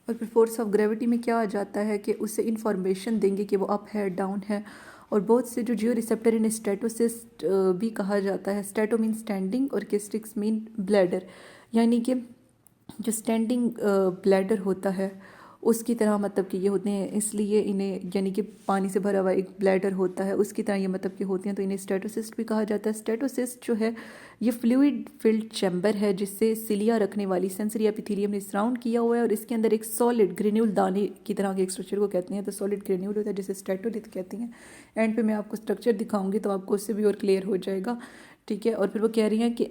और फिर फोर्स ऑफ ग्रेविटी में क्या आ जाता है कि उससे इंफॉर्मेशन देंगे कि वो अप है, डाउन है। और बहुत से जो जियो रिसेप्टर, इन्हें स्टेटोसिस्ट भी कहा जाता है। स्टेटो मीन स्टैंडिंग और किस्टिक्स मीन ब्लैडर, यानी कि जो स्टैंडिंग ब्लैडर होता है उसकी तरह मतलब कि ये होते हैं, इसलिए इन्हें यानी कि पानी से भरा हुआ एक ब्लैडर होता है उसकी तरह ये मतलब कि होते हैं, तो इन्हें स्टेटोसिस्ट भी कहा जाता है। स्टेटोसिस्ट जो है ये फ्लूइड फिल्ड चैम्बर है, जिससे सिलिया रखने वाली सेंसरी एपिथेलियम ने सराउंड किया हुआ है, और इसके अंदर एक सॉलिड ग्रेन्यूल दाने की तरह के एक स्ट्रक्चर को कहते हैं। तो सॉलिड ग्रेन्यूल होता है जिसे स्टेटोलिथ कहती हैं। एंड पे मैं आपको स्ट्रक्चर दिखाऊंगी तो आपको उससे भी और क्लियर हो जाएगा, ठीक है। और फिर वो कह रही हैं कि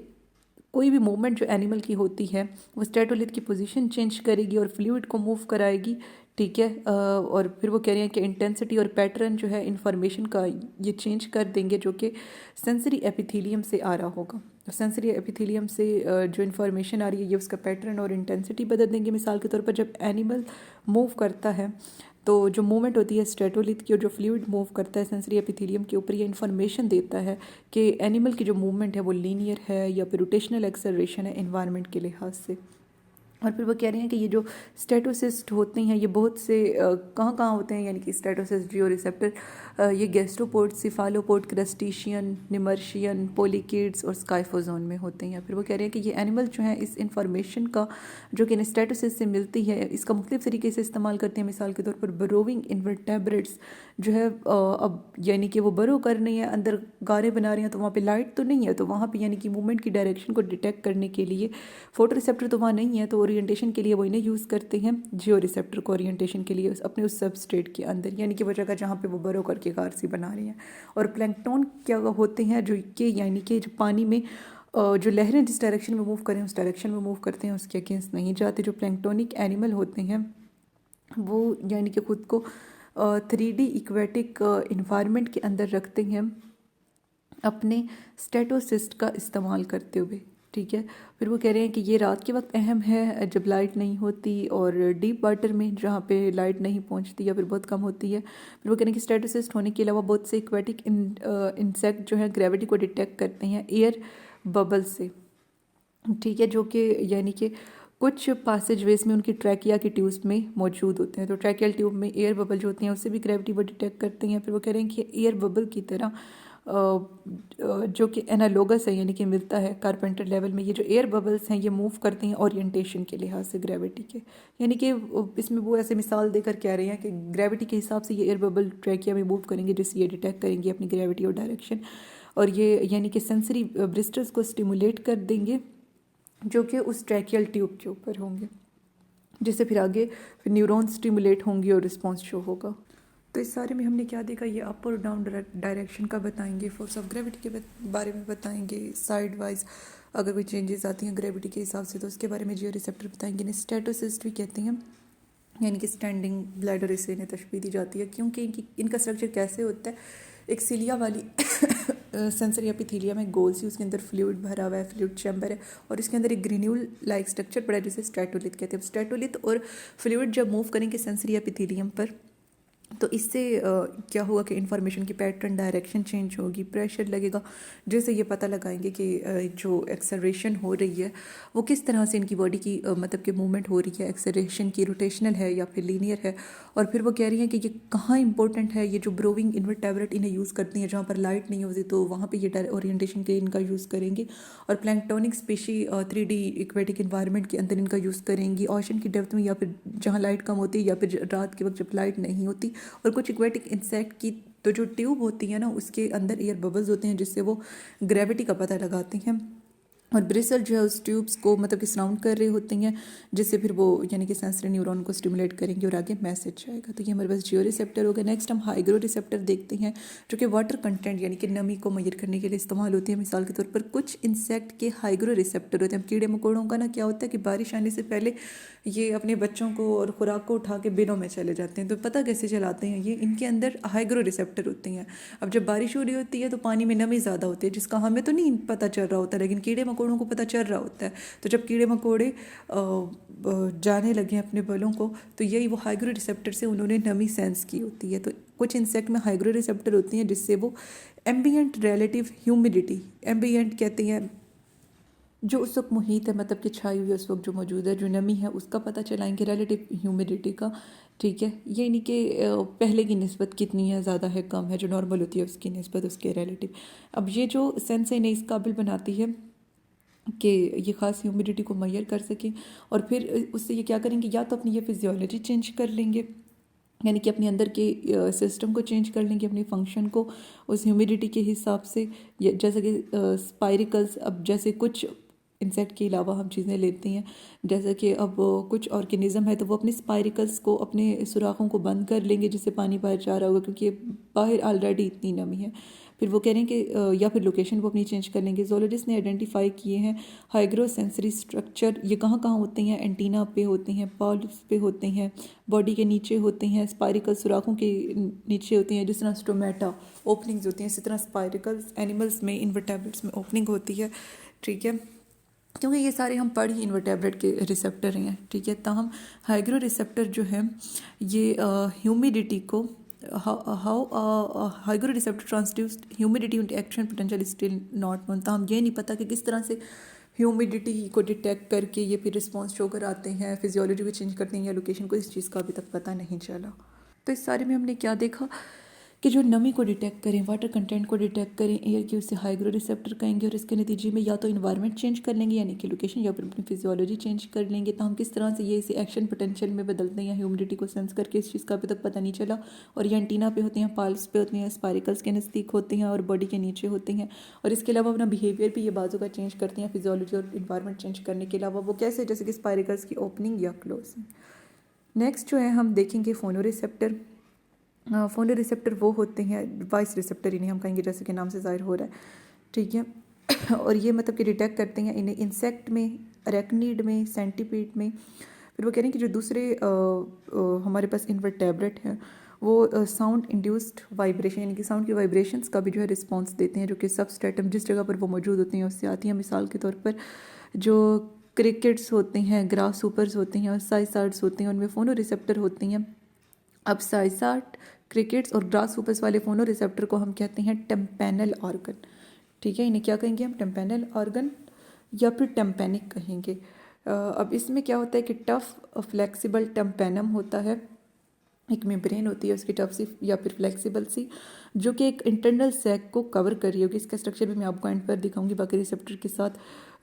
कोई भी मूवमेंट जो एनिमल की होती है वो स्टेटोलिथ की पोजीशन चेंज करेगी और फ्लूइड को मूव कराएगी, ठीक है। और फिर वो कह रहे हैं कि इंटेंसिटी और पैटर्न जो है इंफॉर्मेशन का ये चेंज कर देंगे, जो कि सेंसरी एपिथेलियम से आ रहा होगा। तो सेंसरी एपिथेलियम से जो इन्फॉर्मेशन आ रही है ये उसका पैटर्न और इंटेंसिटी बदल देंगे। मिसाल के तौर पर जब एनिमल मूव करता है तो जो मूवमेंट होती है स्टेटोलिथ की, और जो फ्लूइड मूव करता है सेंसरी एपिथेलियम के ऊपर, ये इन्फॉर्मेशन देता है कि एनिमल की जो मूवमेंट है वो लीनियर है या फिर रोटेशनल एक्सेलरेशन है एनवायरनमेंट के लिहाज से। और फिर वो कह रहे हैं कि ये जो स्टेटोसिस्ट होते हैं ये बहुत से कहाँ कहाँ होते हैं, यानी कि स्टेटोसिस्ट जियो रिसेप्टर ये गैस्ट्रोपोड, सिफालोपोड, क्रस्टेशियन, निमर्शियन, पोलिकिड्स और स्काइफोजोन में होते हैं। फिर वो कह रहे हैं कि ये एनिमल जो हैं इस इंफॉर्मेशन का जो कि स्टेटोसिस्ट से मिलती है इसका मुख्तलिफ तरीके से इस्तेमाल करते हैं। मिसाल के तौर पर बरोविंग इन्वर्टेब्रेट्स जो है अब यानी कि वो बरो कर रही हैं, अंदर गारें बना रही हैं, तो वहाँ पे लाइट तो नहीं है, तो वहाँ पे यानी कि मूवमेंट की डायरेक्शन को डिटेक्ट करने के लिए फोटो रिसेप्टर तो वहाँ नहीं है, तो ओरिएंटेशन के लिए वो इन्हें यूज़ करते हैं जियो रिसेप्टर को ओरिएंटेशन के लिए अपने उस सबस्ट्रेट के अंदर, यानी कि वो जगह जहाँ पे वो बरो करके की कार सी बना रही हैं। और प्लैंकटन क्या होते हैं जो कि यानी कि जो पानी में जो लहरें जिस डायरेक्शन में मूव करें उस डायरेक्शन में मूव करते हैं, उसके अगेंस्ट नहीं जाते। जो प्लैंकटोनिक एनिमल होते हैं वो यानी कि ख़ुद को 3D इक्वेटिक इन्वायरमेंट के अंदर रखते हैं अपने स्टेटोसिस्ट का इस्तेमाल करते हुए, ठीक है। फिर वो कह रहे हैं कि ये रात के वक्त अहम है जब लाइट नहीं होती और डीप वाटर में जहाँ पे लाइट नहीं पहुँचती या फिर बहुत कम होती है। फिर वो कह रहे हैं कि स्टेटोसिस्ट होने के अलावा बहुत से एक्वेटिक इंसेक्ट जो है ग्रेविटी को डिटेक्ट करते हैं एयर बबल से, ठीक है, जो कि यानी कि कुछ पासेज वेज में उनकी ट्रैकिया की ट्यूब्स में मौजूद होते हैं। तो ट्रैकियल ट्यूब में एयर बबल जो होती हैं उससे भी ग्रेविटी वो डिटेक्ट करते हैं। फिर वो कह रहे हैं कि एयर बबल की तरह जो कि एनालोगस है यानी कि मिलता है कारपेंटर लेवल में, ये जो एयर बबल्स हैं ये मूव करते हैं ओरिएंटेशन के लिहाज से ग्रेविटी के, यानी कि इसमें वो ऐसे मिसाल देकर कह रहे हैं कि ग्रेविटी के हिसाब से ये एयर बबल ट्रैकिया में मूव करेंगे जिससे ये डिटेक्ट करेंगे अपनी ग्रेविटी और डायरेक्शन, और ये यानी कि सेंसरी ब्रिस्टल्स को स्टिमुलेट कर देंगे जो कि उस ट्रैकियल ट्यूब के ऊपर होंगे, जिससे फिर आगे फिर न्यूरॉन स्टिमुलेट होंगे और रिस्पॉन्स शो होगा। तो इस सारे में हमने क्या देखा, ये अप और डाउन डायरेक्शन का बताएंगे, फोर्स ऑफ ग्रेविटी के बारे में बताएंगे, साइड वाइज अगर कोई चेंजेस आती हैं ग्रेविटी के हिसाब से तो उसके बारे में जियो रिसेप्टर बताएंगे। इन्हें स्टेटोसिस्ट भी कहते हैं, यानी कि स्टैंडिंग ब्लैडर इससे इन्हें तशबीह दी जाती है क्योंकि इनका स्ट्रक्चर कैसे होता है, एक सिलिया वाली सेंसरी एपिथेलियम है गोल सी, उसके अंदर फ्लूइड भरा हुआ है, फ्लूइड चैम्बर है और इसके अंदर एक ग्रेन्यूल लाइक स्ट्रक्चर पड़ा है जिसे स्ट्रेटोलिथ कहते हैं। स्ट्रेटोलिथ और फ्लूइड जब मूव करेंगे सेंसरी एपिथेलियम पर तो इससे क्या होगा कि इन्फॉर्मेशन की पैटर्न डायरेक्शन चेंज होगी, प्रेशर लगेगा, जैसे ये पता लगाएंगे कि जो एक्सेलरेशन हो रही है वो किस तरह से इनकी बॉडी की मतलब कि मूवमेंट हो रही है, एक्सेलरेशन की रोटेशनल है या फिर लीनियर है। और फिर वो कह रही हैं कि ये कहाँ इंपॉर्टेंट है, ये जो ब्रोविंग इन्वर्टेब्रेट इन्हें यूज़ करती हैं जहाँ पर लाइट नहीं होती तो वहाँ पर ये ओरिएंटेशन के इनका यूज़ करेंगे। और planktonic species 3D aquatic environment के अंदर इनका यूज़ करेंगी, ओशन की डेप्थ में या फिर जहाँ लाइट कम होती है या फिर रात के वक्त जब लाइट नहीं होती। और कुछ एक्वेटिक इंसेक्ट की तो जो ट्यूब होती है ना उसके अंदर एयर बबल्स होते हैं जिससे वो ग्रेविटी का पता लगाते हैं और ब्रिसल जो है उस ट्यूब्स को मतलब कि सराउंड कर रहे होते हैं जिससे फिर वो यानी कि सेंसरी न्यूरॉन को स्टिमुलेट करेंगे और आगे मैसेज जाएगा। तो ये हमारे पास जियो रिसेप्टर होगा। नेक्स्ट हम हाइग्रो रिसेप्टर देखते हैं जो कि वाटर कंटेंट यानी कि नमी को मेजर करने के लिए इस्तेमाल होती है। मिसाल के तौर पर कुछ इंसेक्ट के हाइग्रो रिसेप्टर होते हैं। कीड़े मकोड़ों का ना क्या होता है कि बारिश आने से पहले ये अपने बच्चों को और खुराक को उठा के बिलों में चले जाते हैं। तो पता कैसे चलाते हैं, ये इनके अंदर हाइग्रो रिसेप्टर होते हैं। अब जब बारिश हो रही होती है तो पानी में नमी ज़्यादा होती है जिसका हमें तो नहीं पता चल रहा होता लेकिन कीड़े मकोड़ों को पता चल रहा होता है। तो जब कीड़े मकोड़े जाने लगे अपने बलों को तो यही वो हाइग्रो रिसेप्टर से उन्होंने नमी सेंस की होती है। तो कुछ इंसेक्ट में हाइग्रो रिसेप्टर होती हैं जिससे वो एम्बियंट रिलेटिव ह्यूमिडिटी, एम्बियंट कहते हैं जो उस वक्त मुहित है मतलब कि छाई हुई उस वक्त जो मौजूद है, जो नमी है उसका पता चलाएंगे, रिलेटिव ह्यूमिडिटी का, ठीक है। ये यानी कि पहले की निस्बत कितनी है, ज़्यादा है कम है, जो नॉर्मल होती है उसकी निस्बत उसके रिलेटिव। अब ये जो सेंस है इन्हें इस काबिल बनाती है कि ये ख़ास ह्यूमिडिटी को मेजर कर सकें और फिर उससे ये क्या करेंगे, या तो अपनी ये फिजियोलॉजी चेंज कर लेंगे यानी कि अपने अंदर के सिस्टम को चेंज कर लेंगे, अपने फंक्शन को उस ह्यूमिडिटी के हिसाब से। जैसे कि स्पाइरिकल्स, अब जैसे कुछ इंसेक्ट के अलावा हम चीज़ें लेते हैं जैसे कि अब कुछ ऑर्गेनिज्म है तो वो अपने स्पाइरिकल्स को अपने सुराखों को बंद कर लेंगे जिससे पानी बाहर जा रहा होगा क्योंकि बाहर ऑलरेडी इतनी नमी है। फिर वो कह रहे हैं कि या फिर लोकेशन को अपनी चेंज कर लेंगे। जोलॉजिस्ट ने आइडेंटिफाई किए हैं हाइग्रो सेंसरी स्ट्रक्चर, ये कहाँ कहाँ होते हैं, एंटीना पे होते हैं, पॉल्स पे होते हैं, बॉडी के नीचे होते हैं, स्पाइरिकल सुराखों के नीचे होते हैं, जिस तरह स्टोमेटा ओपनिंग्स होती हैं इसी तरह स्पाइरिकल्स एनिमल्स में इन्वर्टेब्रेट्स में ओपनिंग होती है, ठीक है। क्योंकि ये सारे हम पढ़ ही इन्वर्टेब्रेट के रिसेप्टर हैं, ठीक है। ताहम हाइग्रो रिसेप्टर जो है ये ह्यूमिडिटी को how hygroreceptor transduce humidity into action potential still not known. ताहम ये नहीं पता कि किस तरह से ह्यूमिडिटी को डिटेक्ट करके ये फिर रिस्पॉन्स शो कराते हैं, फिजियोलॉजी को चेंज करते हैं या लोकेशन को, इस चीज़ का अभी तक पता नहीं चला। तो इस सारे में हमने क्या देखा कि जो नमी को डिटेक्ट करें, वाटर कंटेंट को डिटेक्ट करें एयर की, उससे हाइग्रो रिसेप्टर कहेंगे और इसके नतीजे में या तो इन्वायरमेंट चेंज कर लेंगे यानी कि लोकेशन, या फिर अपनी फिजियोलॉजी चेंज कर लेंगे। तो हम किस तरह से ये इसे एक्शन पोटेंशियल में बदलते हैं या ह्यूमिडिटी को सेंस करके, इस चीज़ का अभी तक पता नहीं चला। और ये एंटीना पे होते हैं, पाल्स पे होते हैं, स्पाइरिकल्स के नज़दीक होते हैं और बॉडी के नीचे होते हैं। और इसके अलावा अपना बिहेवियर भी ये बाजू का चेंज करते हैं फिजियोलॉजी और इन्वायरमेंट चेंज करने के अलावा। वो कैसे, जैसे कि स्पाइरिकल्स की ओपनिंग या क्लोजिंग। नेक्स्ट जो है हम देखेंगे फोनो रिसेप्टर। फोनो रिसेप्टर वो होते हैं, वॉइस रिसेप्टर इन्हें हम कहेंगे, जैसे कि नाम से ज़ाहिर हो रहा है, ठीक है। और ये मतलब कि डिटेक्ट करते हैं इन्हें इंसेक्ट में, अरेक्निड में, सेंटीपीड में। फिर वो कह रहे हैं कि जो दूसरे हमारे पास इनवर्टेब्रेट हैं वो साउंड इंड्यूस्ड वाइब्रेशन यानी कि साउंड की वाइब्रेशंस का भी जो है रिस्पॉन्स देते हैं, जो कि सबस्ट्रेटम जिस जगह पर वो मौजूद होती हैं उससे आती हैं। मिसाल के तौर पर जो क्रिकेट्स होते हैं, ग्रास ऊपर्स होते हैं और साइसार्ड्स होते हैं, उनमें फोनो रिसेप्टर होती हैं। अब साइसार्ड, क्रिकेट्स और ग्रास ऊपर्स वाले फोनो रिसेप्टर को हम कहते हैं टेम्पेनल ऑर्गन, ठीक है। इन्हें क्या कहेंगे हम? टेम्पेनल ऑर्गन या फिर टेम्पेनिक कहेंगे। अब इसमें क्या होता है कि टफ फ्लेक्सिबल टेम्पेनम होता है, एक मेम्ब्रेन होती है उसकी टफ सी या फिर फ्लेक्सिबल सी, जो कि एक इंटरनल सैक को कवर कर रही होगी। इसका स्ट्रक्चर भी मैं आपको एंड पर दिखाऊंगी बाकी रिसेप्टर के साथ,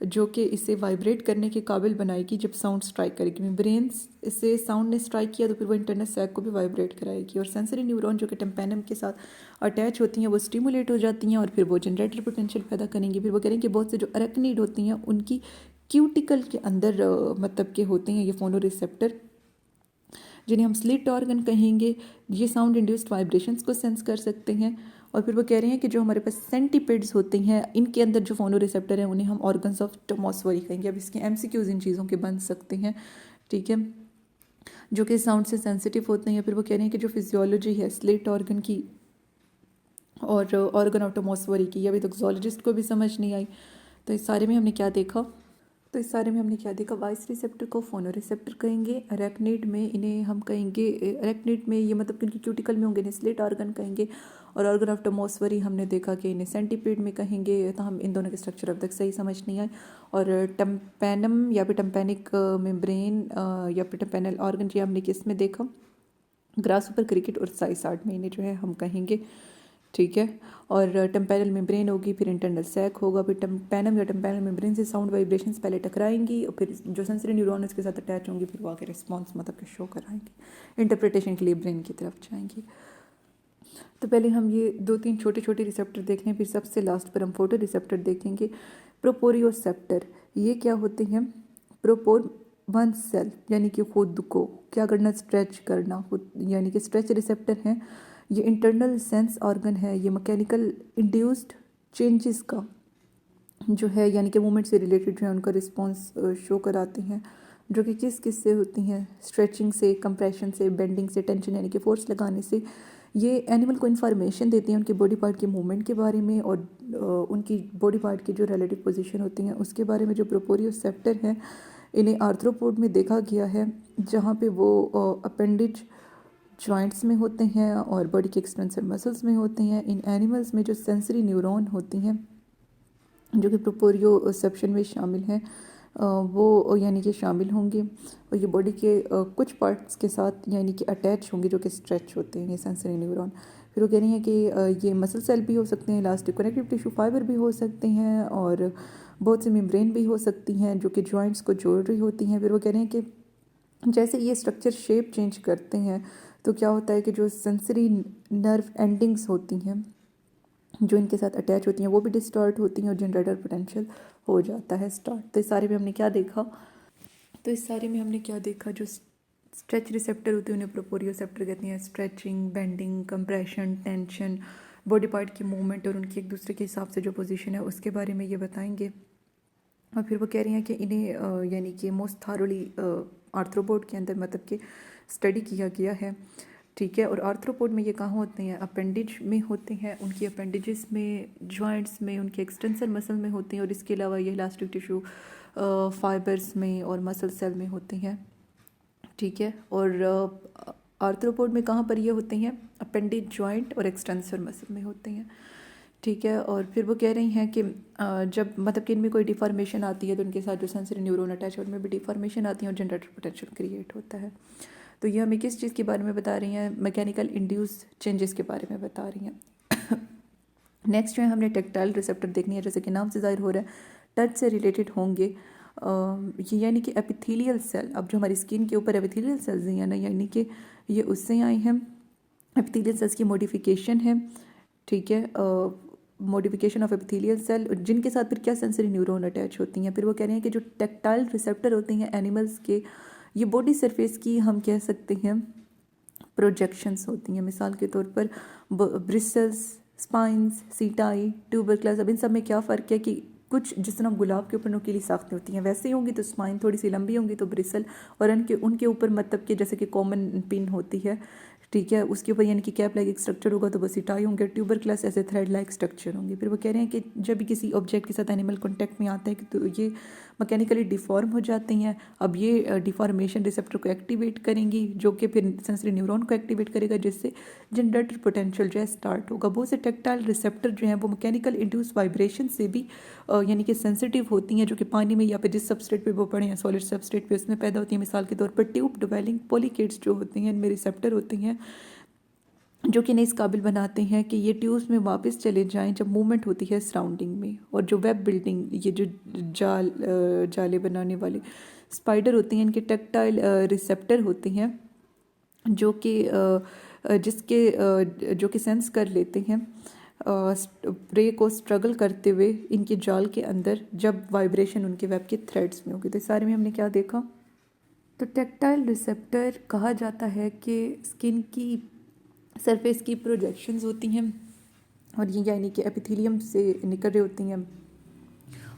जो कि इसे वाइब्रेट करने के काबिल बनाएगी जब साउंड स्ट्राइक करेगी। मेम्ब्रेन से साउंड ने स्ट्राइक किया तो फिर वो इंटरनल सैक को भी वाइब्रेट कराएगी। और सेंसरी न्यूरॉन जो कि टेम्पेनम के साथ अटैच होती हैं वो स्टिमुलेट हो जाती हैं और फिर वो जनरेटर पोटेंशियल पैदा करेंगी। फिर वो करेंगे बहुत से जो अरेक्निड होती हैं उनकी क्यूटिकल के अंदर मतलब के होते हैं ये फोनो रिसेप्टर, जिन्हें हम स्लिट ऑर्गन कहेंगे। ये साउंड इंड्यूस्ड वाइब्रेशंस को सेंस कर सकते हैं। और फिर वो कह रहे हैं कि जो हमारे पास सेंटीपेड्स होते हैं इनके अंदर जो फोनो रिसेप्टर हैं उन्हें हम ऑर्गन्स ऑफ टोमोसफेरी कहेंगे। अब इसके एमसीक्यूज इन चीज़ों के बन सकते हैं, ठीक है, जो कि साउंड से सेंसिटिव होते हैं। फिर वो कह रहे हैं कि जो फिजियोलॉजी है स्लिट ऑर्गन की और ऑर्गन ऑफ टोमोसफेरी की, अभी तक जोलॉजिस्ट को भी समझ नहीं आई। तो इस सारे में हमने क्या देखा? वॉइस रिसेप्टर को फोनो रिसेप्टर कहेंगे। अरेक्निड में इन्हें हम कहेंगे, अरेक्निड में ये मतलब कि उनकी क्यूटिकल में होंगे, इन्हें स्लिट ऑर्गन कहेंगे। और ऑर्गन ऑफ टोमोसफेरी हमने देखा कि इन्हें सेंटीपीड में कहेंगे। तो हम इन दोनों के स्ट्रक्चर अब तक सही समझ नहीं आए। और टेम्पेनम या फिर टेम्पेनिक मेम्ब्रेन या फिर टेम्पेनल ऑर्गन ये हमने किस में देखा? ग्रास ऊपर, क्रिकेट और साइसार्ड में इन्हें जो है हम कहेंगे, ठीक है। और टेम्पेनल मेम्ब्रेन होगी, फिर इंटरनल सैक होगा, फिर टेम्पेनम या टेम्पेनल मेम्ब्रेन से साउंड वाइब्रेशंस पहले टकराएंगी और फिर जो सेंसरी न्यूरॉन उसके साथ अटैच होंगी, फिर वो आके रिस्पॉन्स मतलब कि शो कराएंगी, इंटरप्रिटेशन के लिए ब्रेन की तरफ जाएंगी। तो पहले हम ये 2-3 छोटे छोटे रिसेप्टर देख लें, फिर सबसे लास्ट पर हम फोटो रिसेप्टर देखेंगे। प्रोपोरियोसेप्टर ये क्या होते हैं? प्रोपोर वन सेल यानी कि खुद को क्या करना? स्ट्रेच करना, यानी कि स्ट्रेच रिसेप्टर हैं। ये इंटरनल सेंस ऑर्गन है। ये मैकेनिकल इंड्यूस्ड चेंजेस का जो है यानी कि मूवमेंट से रिलेटेड जो है उनका रिस्पॉन्स शो कराते हैं, जो कि किस किस से होती हैं? स्ट्रेचिंग से, कंप्रेशन से, बेंडिंग से, टेंशन यानी कि फोर्स लगाने से। ये एनिमल को इन्फॉर्मेशन देती हैं उनके बॉडी पार्ट के मूवमेंट के बारे में और उनकी बॉडी पार्ट की जो रिलेटिव पोजीशन होती हैं उसके बारे में। जो प्रोपोरियोसेप्टर हैं इन्हें आर्थ्रोपोड में देखा गया है, जहाँ पे वो अपेंडिज जॉइंट्स में होते हैं और बॉडी के एक्सटेंसर मसल्स में होते हैं। इन एनिमल्स में जो सेंसरी न्यूरॉन होती हैं जो कि प्रोपोरियोसेप्शन में शामिल हैं वो यानी कि शामिल होंगे और ये बॉडी के कुछ पार्ट्स के साथ यानी कि अटैच होंगे, जो कि स्ट्रेच होते हैं ये सेंसरी न्यूरॉन। फिर वो कह रही हैं कि ये मसल सेल भी हो सकते हैं, इलास्टिक कनेक्टिव टिश्यू फाइबर भी हो सकते हैं और बहुत सी मेम्ब्रेन भी हो सकती हैं जो कि जॉइंट्स को जोड़ रही होती हैं। फिर वो कह रहे हैं कि जैसे ये स्ट्रक्चर शेप चेंज करते हैं तो क्या होता है कि जो सेंसरी नर्व एंडिंग्स होती हैं जो इनके साथ अटैच होती हैं वो भी डिस्टॉर्ट होती हैं और जनरेटर पोटेंशियल हो जाता है स्टार्ट। तो इस सारे में हमने क्या देखा? जो स्ट्रेच रिसेप्टर होते हैं उन्हें प्रोपोरियोसेप्टर कहते हैं। Stretching, bending, compression, tension, body part की मूवमेंट और उनकी एक दूसरे के हिसाब से जो पोजीशन है उसके बारे में ये बताएंगे। और फिर वो कह रही हैं कि इन्हें यानी कि मोस्ट थारोली आर्थ्रोपोड के अंदर मतलब कि स्टडी किया गया है, ठीक है। और आर्थ्रोपोड में ये कहाँ होते हैं? अपेंडिज में होते हैं, उनकी अपेंडिजेस में, जॉइंट्स में, उनके एक्सटेंसर मसल में होते हैं और इसके अलावा ये इलास्टिक टिश्यू फाइबर्स में और मसल सेल में होते हैं, ठीक है। और आर्थ्रोपोड में कहाँ पर ये होते हैं? अपेंडिज, जॉइंट और एक्सटेंसर मसल में होते हैं, ठीक है। और फिर वो कह रही हैं कि जब मतलब कि इनमें कोई डिफॉर्मेशन आती है तो उनके साथ जो सेंसरी न्यूरॉन अटैच है उनमें भी डिफॉर्मेशन आती है और जनरेटर पोटेंशियल क्रिएट होता है। तो ये हमें किस चीज़ के बारे में बता रही हैं? मैकेनिकल इंड्यूस चेंजेस के बारे में बता रही हैं। नेक्स्ट जो है हमने टेक्टाइल रिसेप्टर देखनी है, जैसे कि नाम से जाहिर हो रहा है टच से रिलेटेड होंगे। ये यानी कि एपिथेलियल सेल, अब जो हमारी स्किन के ऊपर एपिथेलियल सेल्स हैं ना यानी कि ये उससे आए हैं। एपिथेलियल सेल्स की मॉडिफिकेशन है, ठीक है, मॉडिफिकेशन ऑफ एपिथेलियल सेल, जिनके साथ फिर क्या सेंसरी न्यूरॉन अटैच होती हैं। फिर वो कह रहे हैं कि जो टेक्टाइल रिसेप्टर होते हैं एनिमल्स के, ये बॉडी सरफेस की हम कह सकते हैं प्रोजेक्शंस होती हैं। मिसाल के तौर पर ब्रिसल्स, स्पाइंस, सीटाई, ट्यूबरक्लस। अब इन सब में क्या फ़र्क है कि कुछ जिस तरह गुलाब के ऊपर नुकीली साख्तें होती हैं वैसे ही होंगी तो स्पाइन थोड़ी सी लंबी होंगी तो ब्रिसल, और उनके ऊपर मतलब कि जैसे कि कॉमन पिन होती है, ठीक है, उसके ऊपर यानी कि कैप लाइक एक स्ट्रक्चर होगा तो बस सीटाई होंगे। ट्यूबर क्लास ऐसे थ्रेड लाइक स्ट्रक्चर होंगे। फिर वो कह रहे हैं कि जब भी किसी ऑब्जेक्ट के साथ एनिमल कॉन्टैक्ट में आता है तो ये मैकेनिकली डिफॉर्म हो जाती हैं। अब ये डिफॉर्मेशन रिसेप्टर को एक्टिवेट करेंगी जो कि फिर सेंसरी न्यूरॉन को एक्टिवेट करेगा, जिससे जनरेटर पोटेंशियल जो है स्टार्ट होगा। बहुत से टेक्टाइल रिसेप्टर जो हैं वो मैकेनिकल इंड्यूस वाइब्रेशन से भी यानी कि सेंसिटिव होती हैं, जो कि पानी में या फिर जिस सबस्ट्रेट पे वो पड़े हैं सॉलिड सबस्ट्रेट पे उसमें पैदा होती हैं। मिसाल के तौर पर ट्यूब डिवेलिंग पॉलीकेट्स जो होती हैं इनमें रिसेप्टर होती हैं जो कि इन्हें इस काबिल बनाते हैं कि ये ट्यूब्स में वापस चले जाएं जब मूवमेंट होती है सराउंडिंग में। और जो वेब बिल्डिंग, ये जो जाले बनाने वाले स्पाइडर होती हैं, इनके टेक्टाइल रिसेप्टर होते हैं जो कि जो कि सेंस कर लेते हैं प्रे को स्ट्रगल करते हुए इनके जाल के अंदर जब वाइब्रेशन उनके वेब के थ्रेड्स में होगी। तो इस सारे में हमने क्या देखा, तो टेक्टाइल रिसेप्टर कहा जाता है कि स्किन की सरफेस की प्रोजेक्शंस होती हैं और ये यानी कि एपिथेलियम से निकल रही होती हैं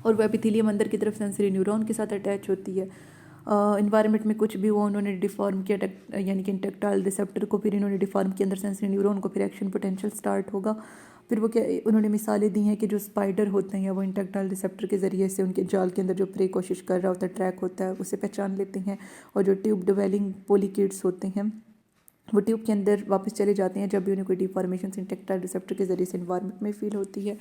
और वो एपिथेलियम अंदर की तरफ सेंसरी न्यूरॉन के साथ अटैच होती है। इन्वायरमेंट में कुछ भी वो उन्होंने डिफॉर्म किया यानी कि टेक्टाइल रिसेप्टर को फिर इन्होंने डिफॉर्म किया अंदर सेंसरी न्यूरॉन को, फिर एक्शन पोटेंशियल स्टार्ट होगा। फिर वो क्या उन्होंने मिसालें दी हैं कि जो स्पाइडर होते हैं वो इंटेक्टाइल रिसेप्टर के ज़रिए से उनके जाल के अंदर जो प्रे कोशिश कर रहा होता है, ट्रैक होता है, उसे पहचान लेते हैं। और जो ट्यूब डिवेलिंग पॉलीकेट्स होते हैं वो ट्यूब के अंदर वापस चले जाते हैं जब भी उन्हें कोई डिफॉर्मेशन इंटेक्टाइल रिसेप्टर के ज़रिए से इन्वायरमेंट में फील होती है।